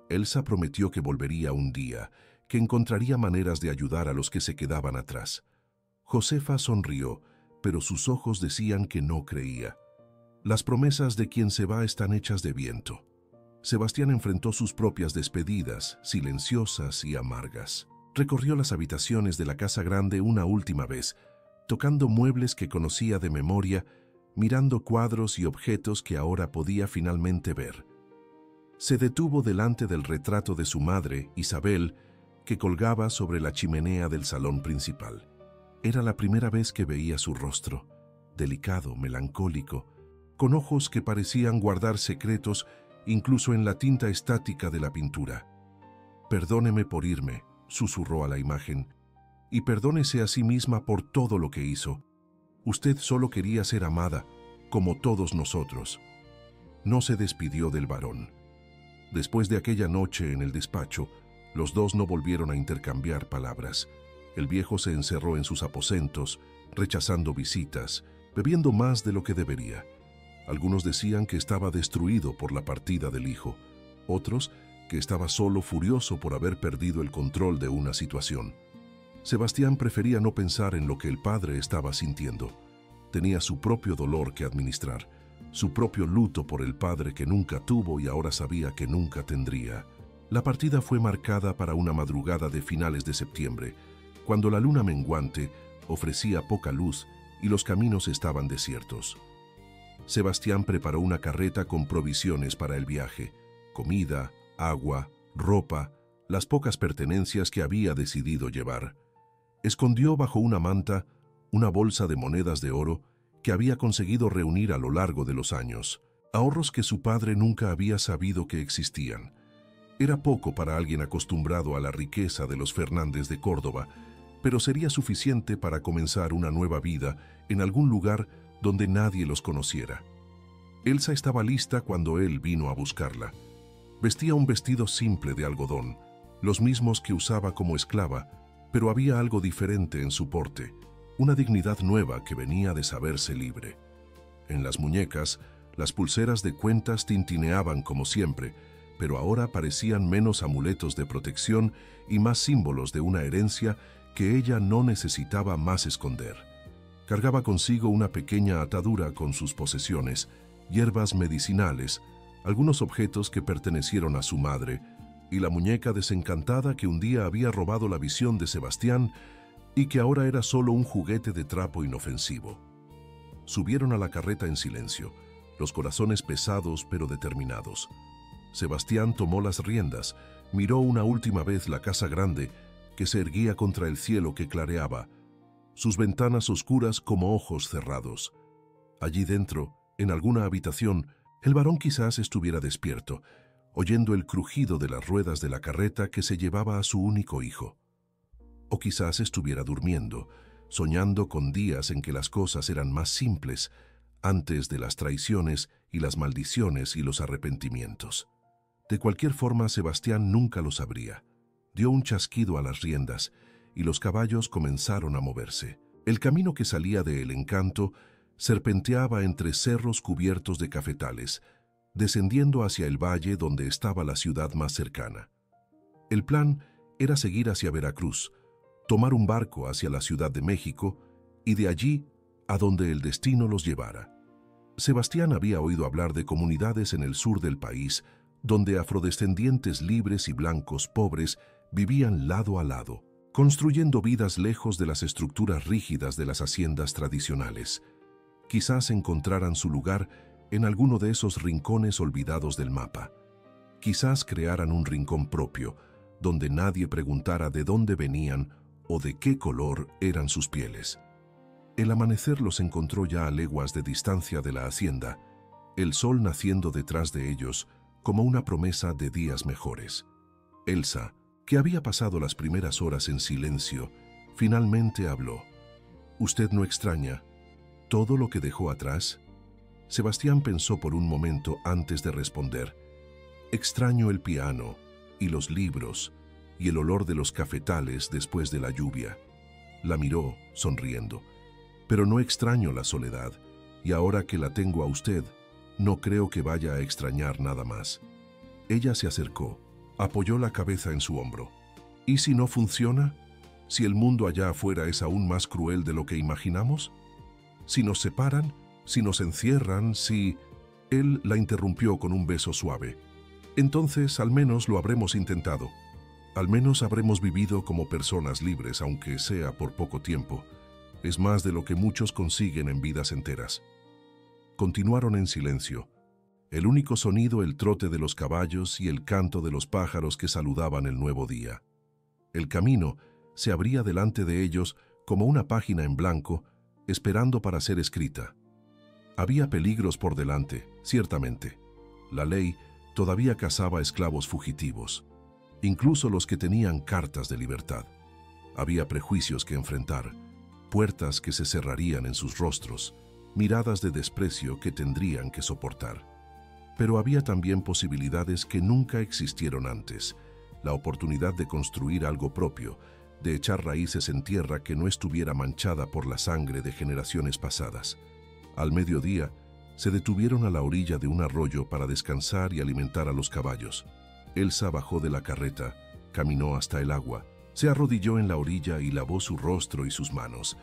Elsa prometió que volvería un día, que encontraría maneras de ayudar a los que se quedaban atrás. Josefa sonrió, pero sus ojos decían que no creía. Las promesas de quien se va están hechas de viento. Sebastián enfrentó sus propias despedidas, silenciosas y amargas. Recorrió las habitaciones de la casa grande una última vez, tocando muebles que conocía de memoria, mirando cuadros y objetos que ahora podía finalmente ver. Se detuvo delante del retrato de su madre, Isabel, que colgaba sobre la chimenea del salón principal. Era la primera vez que veía su rostro, delicado, melancólico, con ojos que parecían guardar secretos incluso en la tinta estática de la pintura. «Perdóneme por irme», susurró a la imagen, «y perdónese a sí misma por todo lo que hizo. Usted solo quería ser amada, como todos nosotros». No se despidió del varón. Después de aquella noche en el despacho, los dos no volvieron a intercambiar palabras. El viejo se encerró en sus aposentos, rechazando visitas, bebiendo más de lo que debería. Algunos decían que estaba destruido por la partida del hijo, otros que estaba solo furioso por haber perdido el control de una situación. Sebastián prefería no pensar en lo que el padre estaba sintiendo. Tenía su propio dolor que administrar, su propio luto por el padre que nunca tuvo y ahora sabía que nunca tendría. La partida fue marcada para una madrugada de finales de septiembre, cuando la luna menguante ofrecía poca luz y los caminos estaban desiertos. Sebastián preparó una carreta con provisiones para el viaje, comida, agua, ropa, las pocas pertenencias que había decidido llevar. Escondió bajo una manta una bolsa de monedas de oro que había conseguido reunir a lo largo de los años, ahorros que su padre nunca había sabido que existían. Era poco para alguien acostumbrado a la riqueza de los Fernández de Córdoba, pero sería suficiente para comenzar una nueva vida en algún lugar donde nadie los conociera. Elsa estaba lista cuando él vino a buscarla. Vestía un vestido simple de algodón, los mismos que usaba como esclava, pero había algo diferente en su porte, una dignidad nueva que venía de saberse libre. En las muñecas, las pulseras de cuentas tintineaban como siempre, pero ahora parecían menos amuletos de protección y más símbolos de una herencia que ella no necesitaba más esconder. Cargaba consigo una pequeña atadura con sus posesiones, hierbas medicinales, algunos objetos que pertenecieron a su madre, y la muñeca desencantada que un día había robado la visión de Sebastián y que ahora era solo un juguete de trapo inofensivo. Subieron a la carreta en silencio, los corazones pesados pero determinados. Sebastián tomó las riendas, miró una última vez la casa grande que se erguía contra el cielo que clareaba, sus ventanas oscuras como ojos cerrados. Allí dentro, en alguna habitación, el varón quizás estuviera despierto, oyendo el crujido de las ruedas de la carreta que se llevaba a su único hijo. O quizás estuviera durmiendo, soñando con días en que las cosas eran más simples, antes de las traiciones y las maldiciones y los arrepentimientos. De cualquier forma, Sebastián nunca lo sabría. Dio un chasquido a las riendas y los caballos comenzaron a moverse. El camino que salía de El Encanto serpenteaba entre cerros cubiertos de cafetales, descendiendo hacia el valle donde estaba la ciudad más cercana. El plan era seguir hacia Veracruz, tomar un barco hacia la Ciudad de México y de allí a donde el destino los llevara. Sebastián había oído hablar de comunidades en el sur del país donde afrodescendientes libres y blancos pobres vivían lado a lado, construyendo vidas lejos de las estructuras rígidas de las haciendas tradicionales. Quizás encontraran su lugar en alguno de esos rincones olvidados del mapa. Quizás crearan un rincón propio, donde nadie preguntara de dónde venían o de qué color eran sus pieles. El amanecer los encontró ya a leguas de distancia de la hacienda, el sol naciendo detrás de ellos como una promesa de días mejores. Elsa, que había pasado las primeras horas en silencio, finalmente habló. «¿Usted no extraña todo lo que dejó atrás?» Sebastián pensó por un momento antes de responder. «Extraño el piano y los libros y el olor de los cafetales después de la lluvia». La miró, sonriendo. «Pero no extraño la soledad, y ahora que la tengo a usted, no creo que vaya a extrañar nada más». Ella se acercó, apoyó la cabeza en su hombro. «¿Y si no funciona? ¿Si el mundo allá afuera es aún más cruel de lo que imaginamos? ¿Si nos separan? ¿Si nos encierran? ¿Si...?» Él la interrumpió con un beso suave. «Entonces, al menos lo habremos intentado. Al menos habremos vivido como personas libres, aunque sea por poco tiempo. Es más de lo que muchos consiguen en vidas enteras». Continuaron en silencio. El único sonido, el trote de los caballos y el canto de los pájaros que saludaban el nuevo día. El camino se abría delante de ellos como una página en blanco, esperando para ser escrita. Había peligros por delante, ciertamente. La ley todavía cazaba esclavos fugitivos, incluso los que tenían cartas de libertad. Había prejuicios que enfrentar, puertas que se cerrarían en sus rostros, miradas de desprecio que tendrían que soportar. Pero había también posibilidades que nunca existieron antes, la oportunidad de construir algo propio, de echar raíces en tierra que no estuviera manchada por la sangre de generaciones pasadas. Al mediodía, se detuvieron a la orilla de un arroyo para descansar y alimentar a los caballos. Elsa bajó de la carreta, caminó hasta el agua, se arrodilló en la orilla y lavó su rostro y sus manos.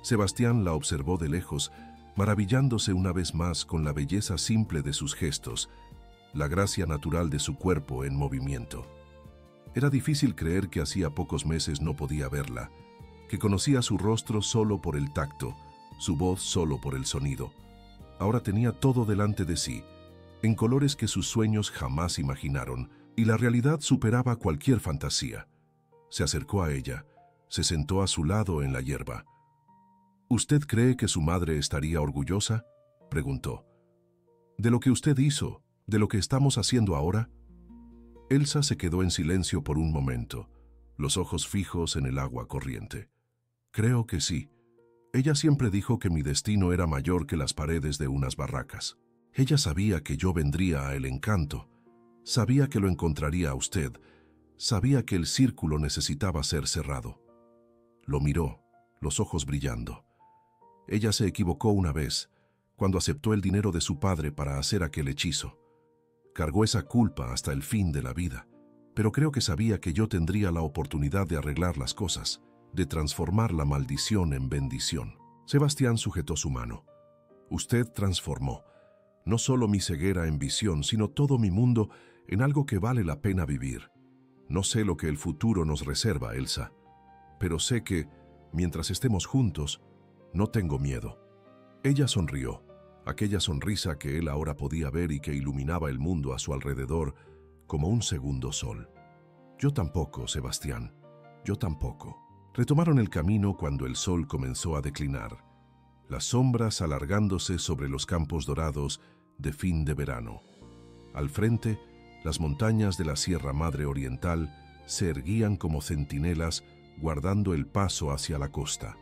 Sebastián la observó de lejos, maravillándose una vez más con la belleza simple de sus gestos, la gracia natural de su cuerpo en movimiento. Era difícil creer que hacía pocos meses no podía verla, que conocía su rostro solo por el tacto, su voz solo por el sonido. Ahora tenía todo delante de sí, en colores que sus sueños jamás imaginaron, y la realidad superaba cualquier fantasía. Se acercó a ella, se sentó a su lado en la hierba. «¿Usted cree que su madre estaría orgullosa?», preguntó. «¿De lo que usted hizo? ¿De lo que estamos haciendo ahora?». Elsa se quedó en silencio por un momento, los ojos fijos en el agua corriente. «Creo que sí. Ella siempre dijo que mi destino era mayor que las paredes de unas barracas. Ella sabía que yo vendría a El Encanto, sabía que lo encontraría a usted, sabía que el círculo necesitaba ser cerrado». Lo miró, los ojos brillando. Ella se equivocó una vez, cuando aceptó el dinero de su padre para hacer aquel hechizo. Cargó esa culpa hasta el fin de la vida, pero creo que sabía que yo tendría la oportunidad de arreglar las cosas, de transformar la maldición en bendición. Sebastián sujetó su mano. «Usted transformó, no solo mi ceguera en visión, sino todo mi mundo en algo que vale la pena vivir. No sé lo que el futuro nos reserva, Elsa, pero sé que, mientras estemos juntos, no tengo miedo». Ella sonrió, aquella sonrisa que él ahora podía ver y que iluminaba el mundo a su alrededor como un segundo sol. «Yo tampoco, Sebastián, yo tampoco». Retomaron el camino cuando el sol comenzó a declinar, las sombras alargándose sobre los campos dorados de fin de verano. Al frente, las montañas de la Sierra Madre Oriental se erguían como centinelas guardando el paso hacia la costa,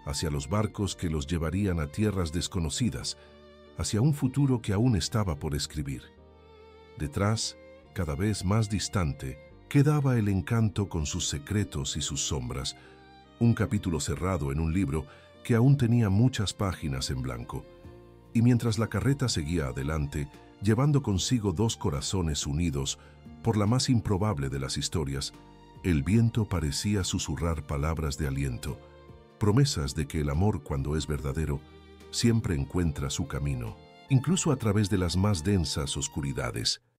hacia los barcos que los llevarían a tierras desconocidas, hacia un futuro que aún estaba por escribir. Detrás, cada vez más distante, quedaba El Encanto con sus secretos y sus sombras, un capítulo cerrado en un libro que aún tenía muchas páginas en blanco. Y mientras la carreta seguía adelante, llevando consigo dos corazones unidos por la más improbable de las historias, el viento parecía susurrar palabras de aliento, promesas de que el amor, cuando es verdadero, siempre encuentra su camino, incluso a través de las más densas oscuridades.